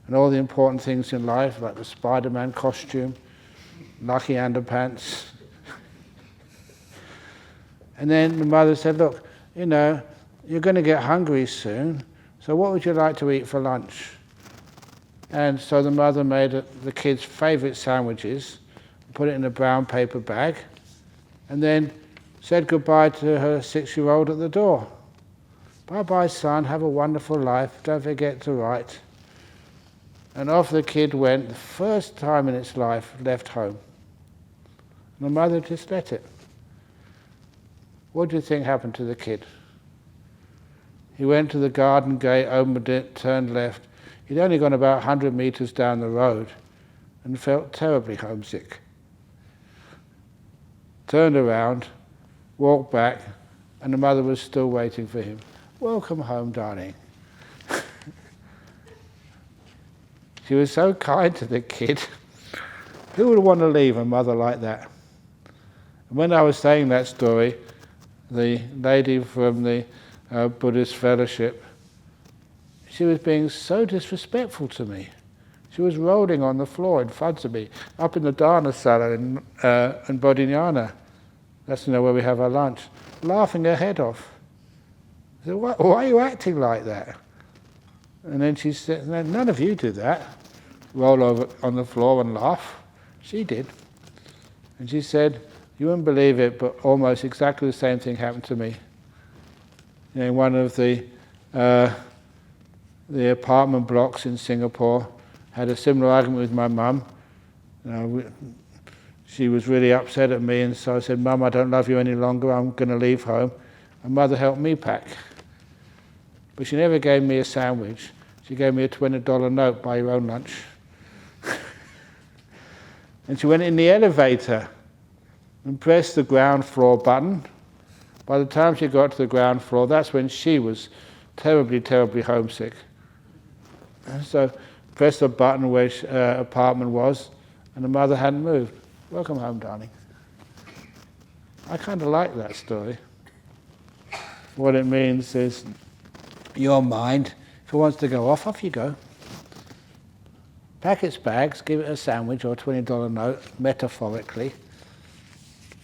and all the important things in life, like the Spider-Man costume, lucky underpants. And then the mother said, "Look, you're going to get hungry soon, so what would you like to eat for lunch?" And so the mother made the kids' favourite sandwiches, put it in a brown paper bag, and then said goodbye to her 6-year-old at the door. "Bye-bye, son, have a wonderful life, don't forget to write." And off the kid went, the first time in its life, left home. And the mother just let it. What do you think happened to the kid? He went to the garden gate, opened it, turned left. He'd only gone about 100 meters down the road and felt terribly homesick. Turned around, walked back, and the mother was still waiting for him. "Welcome home, darling." She was so kind to the kid. Who would want to leave a mother like that? And when I was saying that story, the lady from the Buddhist Fellowship, she was being so disrespectful to me. She was rolling on the floor in front of me, up in the Dharna Sala in Bodhinyana. That's where we have our lunch, laughing her head off. I said, why are you acting like that? And then she said, "None of you do that, roll over on the floor and laugh." She did. And she said, "You wouldn't believe it, but almost exactly the same thing happened to me." In one of the apartment blocks in Singapore, had a similar argument with my mum. She was really upset at me, and so I said, "Mum, I don't love you any longer, I'm going to leave home." And Mother helped me pack. But she never gave me a sandwich. She gave me a $20 note, buy your own lunch. And she went in the elevator and pressed the ground floor button. By the time she got to the ground floor, that's when she was terribly, terribly homesick. And so pressed the button where her apartment was, and the mother hadn't moved. Welcome home, darling. I kind of like that story. What it means is your mind, if it wants to go off you go. Pack its bags, give it a sandwich or a $20 note, metaphorically.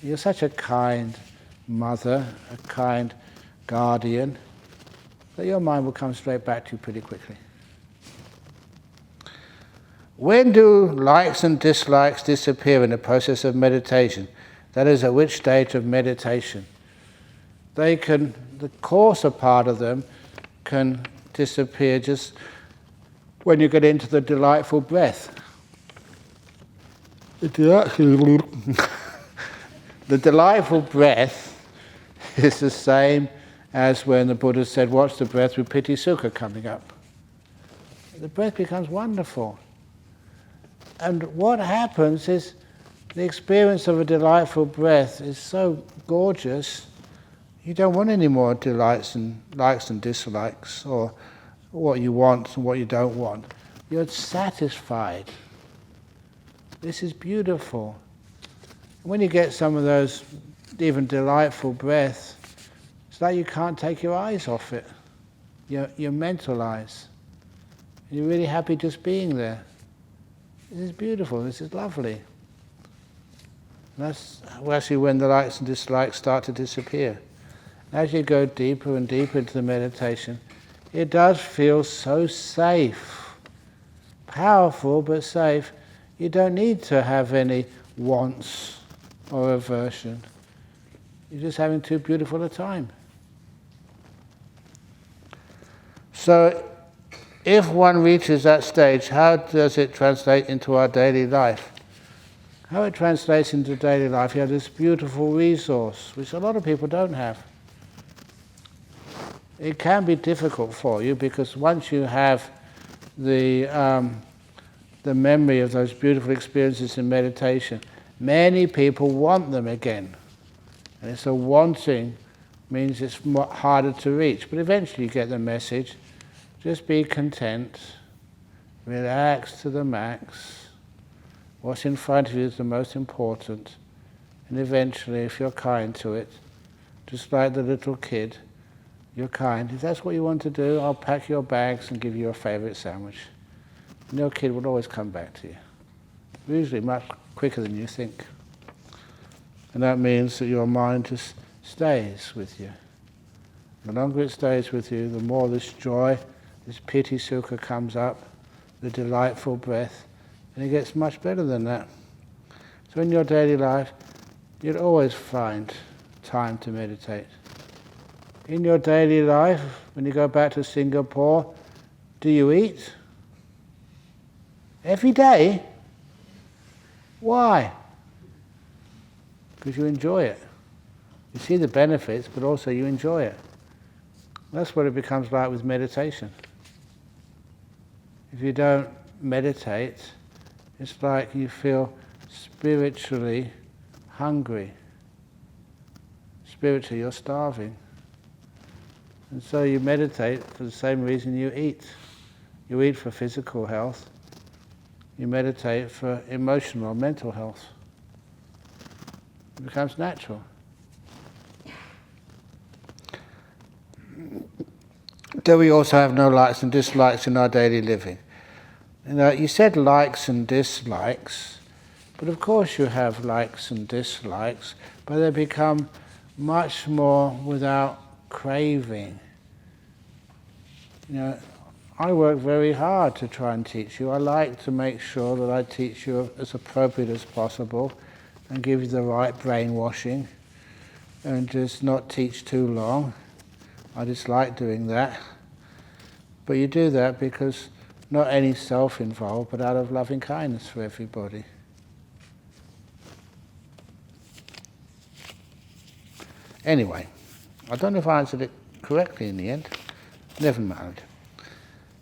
You're such a kind mother, a kind guardian, that your mind will come straight back to you pretty quickly. When do likes and dislikes disappear in the process of meditation? That is, at which stage of meditation? The coarser part of them can disappear just when you get into the delightful breath. The delightful breath is the same as when the Buddha said, watch the breath with piti sukha coming up. The breath becomes wonderful. And what happens is the experience of a delightful breath is so gorgeous, you don't want any more likes and dislikes, or what you want and what you don't want. You're satisfied. This is beautiful. When you get some of those even delightful breaths, it's like you can't take your eyes off it. Your mental eyes. You're really happy just being there. This is beautiful, this is lovely. And that's actually when the likes and dislikes start to disappear. As you go deeper and deeper into the meditation, it does feel so safe. Powerful but safe. You don't need to have any wants or aversion. You're just having too beautiful a time. So, if one reaches that stage, how does it translate into our daily life? How it translates into daily life, you have this beautiful resource, which a lot of people don't have. It can be difficult for you because once you have the memory of those beautiful experiences in meditation, many people want them again. And it's a wanting means it's harder to reach. But eventually you get the message, just be content, relax to the max. What's in front of you is the most important. And eventually, if you're kind to it, just like the little kid, you're kind. If that's what you want to do, I'll pack your bags and give you your favorite sandwich. And your kid will always come back to you. Usually much quicker than you think. And that means that your mind just stays with you. The longer it stays with you, the more this joy, this piti sukha comes up, the delightful breath, and it gets much better than that. So in your daily life, you'll always find time to meditate. In your daily life, when you go back to Singapore, do you eat? Every day? Why? Because you enjoy it. You see the benefits, but also you enjoy it. That's what it becomes like with meditation. If you don't meditate, it's like you feel spiritually hungry. Spiritually, you're starving. And so you meditate for the same reason you eat. You eat for physical health. You meditate for emotional or mental health. It becomes natural. Do we also have no likes and dislikes in our daily living? You said likes and dislikes, but of course you have likes and dislikes, but they become much more without craving. I work very hard to try and teach you. I like to make sure that I teach you as appropriate as possible and give you the right brainwashing and just not teach too long. I dislike doing that. But you do that because not any self-involved, but out of loving kindness for everybody. Anyway, I don't know if I answered it correctly in the end. Never mind.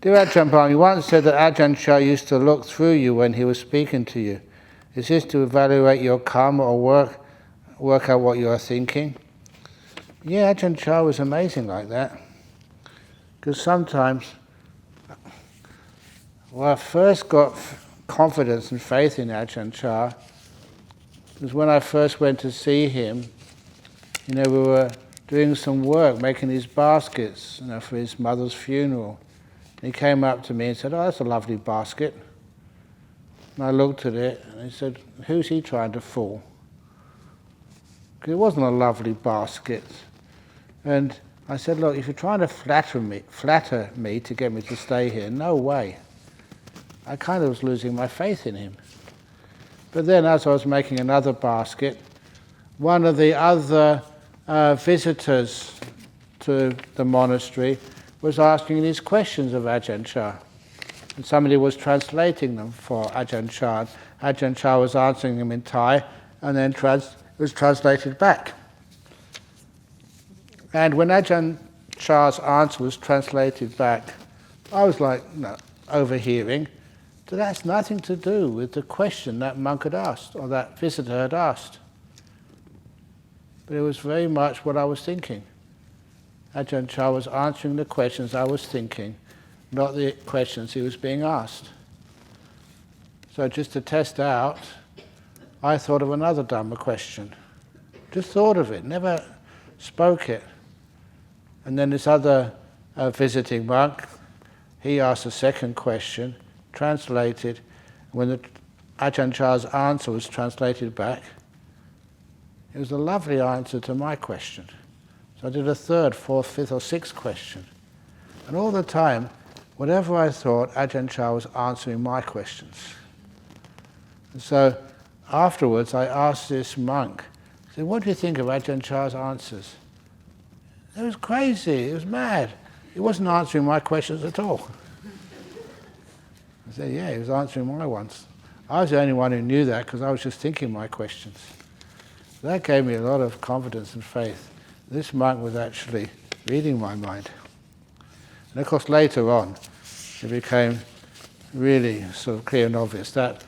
Dear Ajahn Brahm, you once said that Ajahn Chah used to look through you when he was speaking to you. Is this to evaluate your karma or work out what you are thinking? Yeah, Ajahn Chah was amazing like that. Because sometimes, when I first got confidence and faith in Ajahn Chah, was when I first went to see him. We were doing some work, making these baskets, for his mother's funeral. And he came up to me and said, "Oh, that's a lovely basket." And I looked at it and he said, "Who's he trying to fool?" Because it wasn't a lovely basket. And I said, "Look, if you're trying to flatter me to get me to stay here, no way." I kind of was losing my faith in him. But then as I was making another basket, one of the other visitors to the monastery was asking these questions of Ajahn Chah. And somebody was translating them for Ajahn Chah. Ajahn Chah was answering them in Thai, and then was translated back. And when Ajahn Chah's answer was translated back, I was like, overhearing, that that's nothing to do with the question that monk had asked, or that visitor had asked. But it was very much what I was thinking. Ajahn Chah was answering the questions I was thinking, not the questions he was being asked. So just to test out, I thought of another Dhamma question. Just thought of it, never spoke it. And then this other visiting monk, he asked a second question, translated. When the Ajahn Chah's answer was translated back, it was a lovely answer to my question. So I did a third, fourth, fifth or sixth question. And all the time, whatever I thought, Ajahn Chah was answering my questions. And so afterwards I asked this monk, I said, "What do you think of Ajahn Chah's answers?" It was crazy, it was mad. He wasn't answering my questions at all. I said, yeah, he was answering my ones. I was the only one who knew that because I was just thinking my questions. That gave me a lot of confidence and faith. This monk was actually reading my mind. And of course later on, it became really sort of clear and obvious that,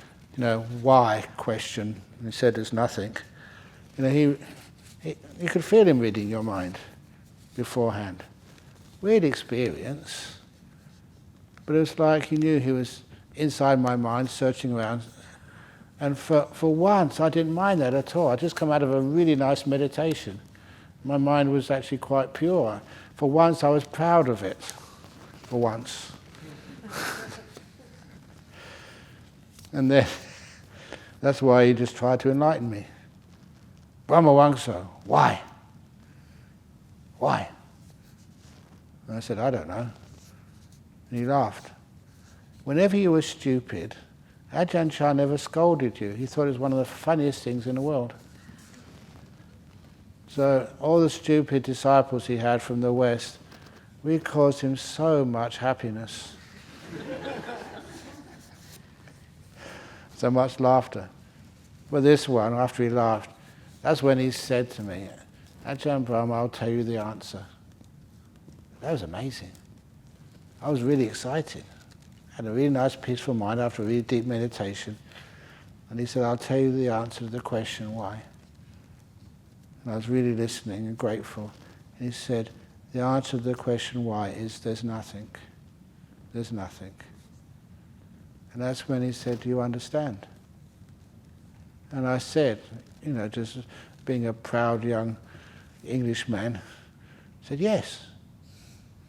why question, and he said there's nothing. You could feel him reading your mind beforehand. Weird experience, but it was like he knew he was inside my mind, searching around. And for once, I didn't mind that at all. I'd just come out of a really nice meditation. My mind was actually quite pure. For once, I was proud of it. For once. And then, that's why he just tried to enlighten me. Brahma Wangso, why? Why? And I said, I don't know. And he laughed. Whenever you were stupid, Ajahn Chah never scolded you. He thought it was one of the funniest things in the world. So all the stupid disciples he had from the West, we caused him so much happiness. So much laughter. But this one, after he laughed, that's when he said to me, Ajahn Brahm, I'll tell you the answer. That was amazing. I was really excited. Had a really nice peaceful mind after a really deep meditation. And he said, I'll tell you the answer to the question, why? And I was really listening and grateful. And he said, the answer to the question why is there's nothing. There's nothing. And that's when he said, do you understand? And I said, just being a proud young Englishman, said, yes.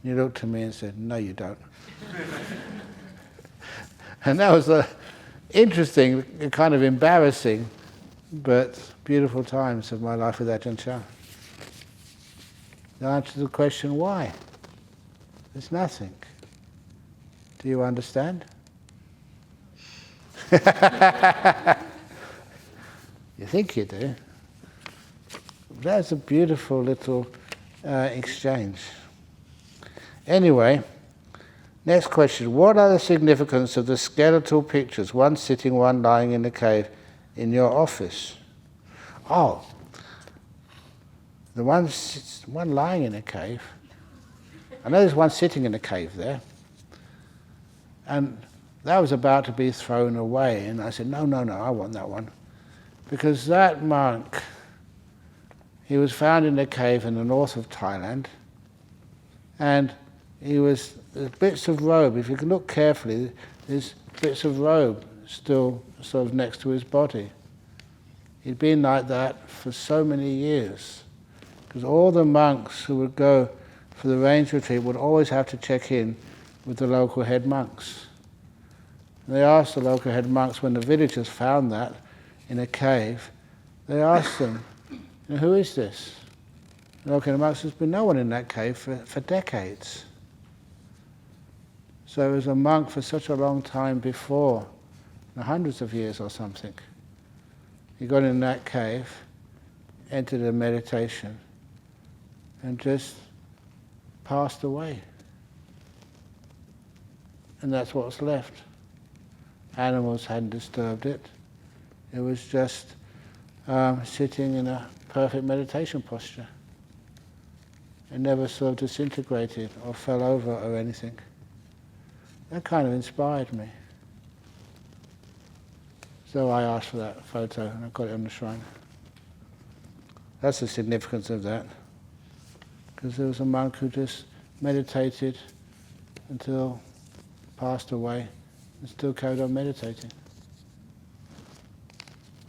And he looked at me and said, no, you don't. And that was interesting, kind of embarrassing, but beautiful times of my life with Ajahn Chah. The answer to the question, why? There's nothing. Do you understand? You think you do. That's a beautiful little exchange. Anyway, next question. What are the significance of the skeletal pictures, one sitting, one lying in the cave, in your office? Oh, the one lying in a cave. I know there's one sitting in a cave there. And that was about to be thrown away. And I said, no, I want that one. Because that monk, he was found in a cave in the north of Thailand, and there's bits of robe. If you can look carefully, there's bits of robe still sort of next to his body. He'd been like that for so many years, because all the monks who would go for the range retreat would always have to check in with the local head monks. And they asked the local head monks, when the villagers found that in a cave, they asked them, who is this? The local head monks said, there's been no one in that cave for decades. So it was a monk for such a long time before, hundreds of years or something. He got in that cave, entered a meditation, and just passed away. And that's what's left. Animals hadn't disturbed it. It was just sitting in a perfect meditation posture. It never sort of disintegrated or fell over or anything. That kind of inspired me. So I asked for that photo and I got it on the shrine. That's the significance of that. Because there was a monk who just meditated until passed away and still carried on meditating.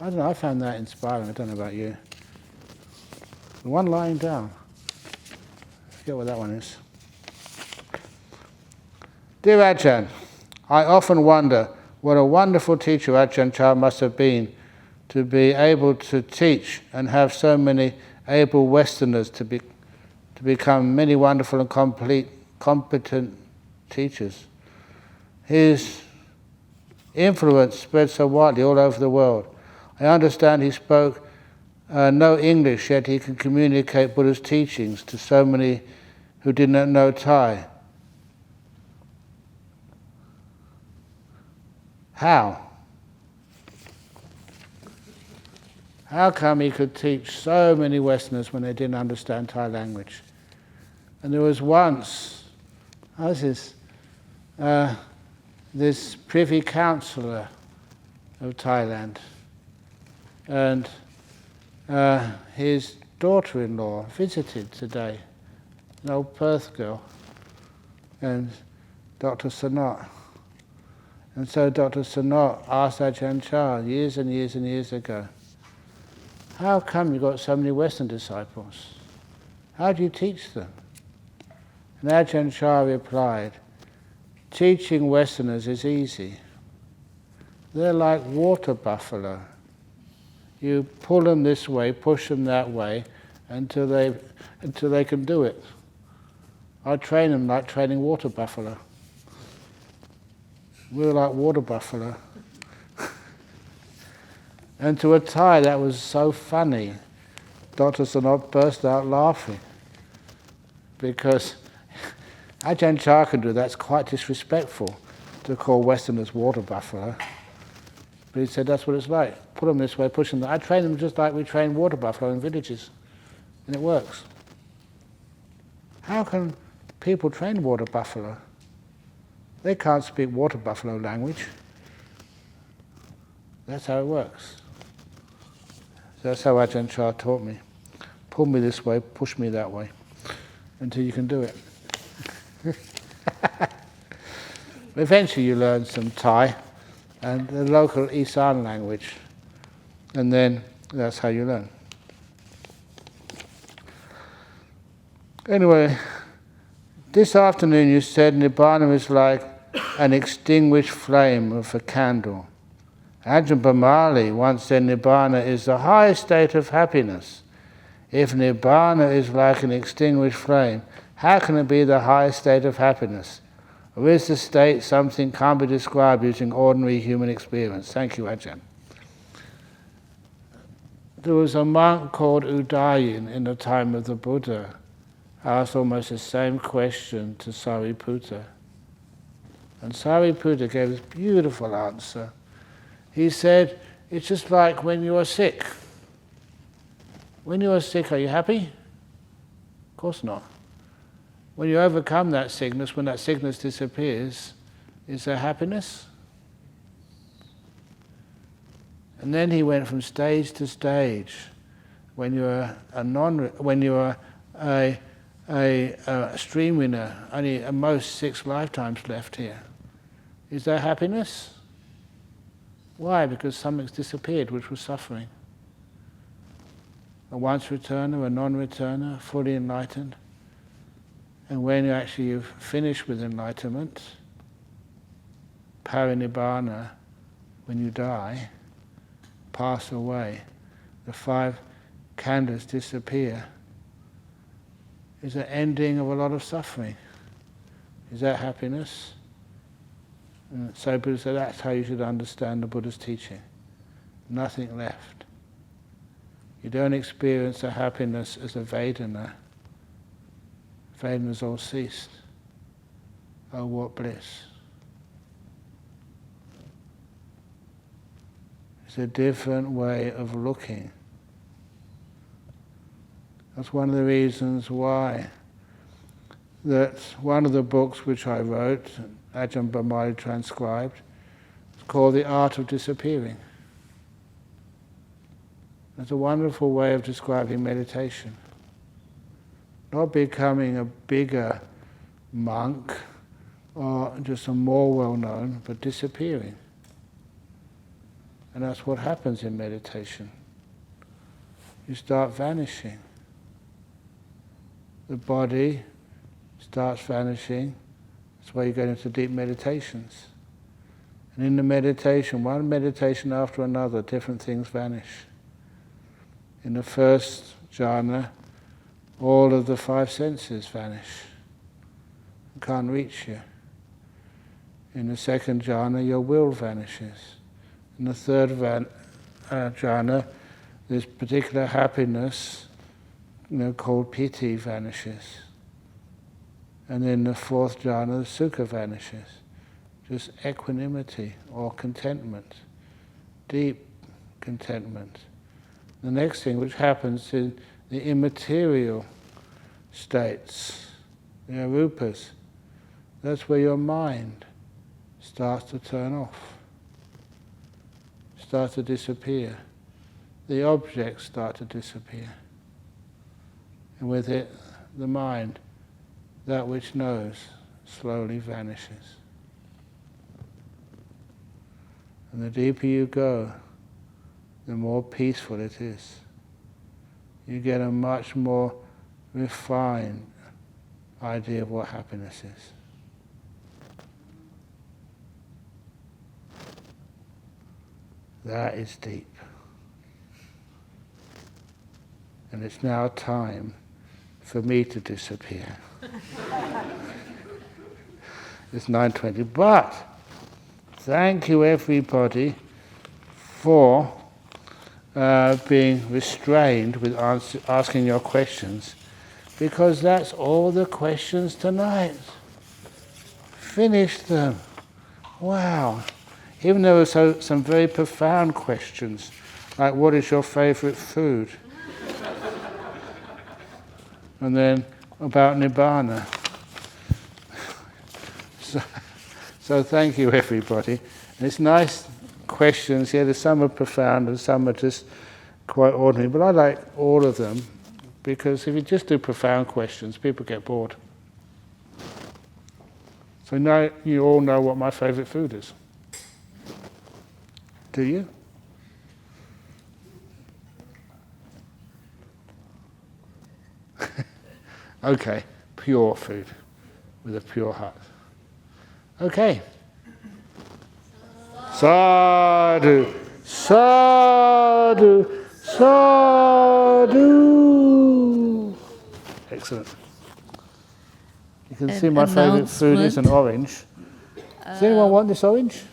I don't know, I found that inspiring. I don't know about you. The one lying down. I forget what that one is. Dear Ajahn, I often wonder what a wonderful teacher Ajahn Chah must have been to be able to teach and have so many able Westerners to become many wonderful and competent teachers. His influence spread so widely all over the world. I understand he spoke no English, yet he can communicate Buddha's teachings to so many who did not know Thai. How? How come he could teach so many Westerners when they didn't understand Thai language? And there was once, this privy councillor of Thailand, and his daughter-in-law visited today, an old Perth girl, and Dr. Sanat. And so Dr. Sanat asked Ajahn Chah years and years and years ago, how come you got so many Western disciples? How do you teach them? And Ajahn Chah replied, teaching Westerners is easy. They're like water buffalo. You pull them this way, push them that way, until they can do it. I train them like training water buffalo. We're like water buffalo. And to a Thai, that was so funny. Dr. Sanat burst out laughing. Because Ajahn Chah can do that. It's quite disrespectful to call Westerners water buffalo. But he said that's what it's like. Put them this way, push them that. I train them just like we train water buffalo in villages. And it works. How can people train water buffalo? They can't speak water buffalo language. That's how it works. So that's how Ajahn Chah taught me. Pull me this way, push me that way, until you can do it. Eventually you learn some Thai and the local Isan language, and then that's how you learn. Anyway, this afternoon you said Nibbana is like an extinguished flame of a candle. Ajahn Brahm once said Nibbana is the highest state of happiness. If Nibbana is like an extinguished flame, how can it be the highest state of happiness? Or is the state something can't be described using ordinary human experience? Thank you, Ajahn. There was a monk called Udayin in the time of the Buddha, asked almost the same question to Sariputta. And Sariputta gave this beautiful answer. He said, it's just like when you are sick. When you are sick, are you happy? Of course not. When you overcome that sickness, when that sickness disappears, Is there happiness? And then he went from stage to stage. When you're a stream winner, only at most 6 lifetimes left here. Is there happiness? Why? Because something's disappeared, which was suffering. A once returner, a non-returner, fully enlightened. And when you've finished with enlightenment, parinibbana, when you die, pass away, the 5 khandhas disappear, is an ending of a lot of suffering. Is that happiness? And so Buddha said that's how you should understand the Buddha's teaching. Nothing left. You don't experience the happiness as a Vedana. Vedana's all ceased. Oh, what bliss. It's a different way of looking. That's one of the reasons why that one of the books which I wrote, Ajahn Brahm transcribed, is called The Art of Disappearing. It's a wonderful way of describing meditation. Not becoming a bigger monk or just a more well-known, but disappearing. And that's what happens in meditation. You start vanishing. The body starts vanishing. That's why you go into deep meditations. And in the meditation, one meditation after another, different things vanish. In the first jhana, all of the 5 senses vanish. Can't reach you. In the second jhana, your will vanishes. In the third jhana, this particular happiness, called piti, vanishes. And in the 4th jhana, the sukha vanishes. Just equanimity or contentment, deep contentment. The next thing which happens in the immaterial states, the arupas, that's where your mind starts to turn off, starts to disappear. The objects start to disappear. And with it, the mind, that which knows, slowly vanishes. And the deeper you go, the more peaceful it is. You get a much more refined idea of what happiness is. That is deep. And it's now time for me to disappear. It's 9:20, but thank you everybody for being restrained with asking your questions, because that's all the questions tonight. Finished them. Wow. Even there were some very profound questions, like what is your favourite food? And then about Nibbana. So thank you everybody. And it's nice questions, there's some are profound and some are just quite ordinary, but I like all of them, because if you just do profound questions, people get bored. So now you all know what my favourite food is. Do you? Okay, pure food with a pure heart. Okay. Sadhu, sadhu, sadhu. Excellent. You can see my favourite food is an orange. Does anyone want this orange?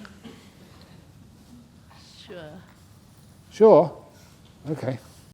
Sure. Sure? Okay.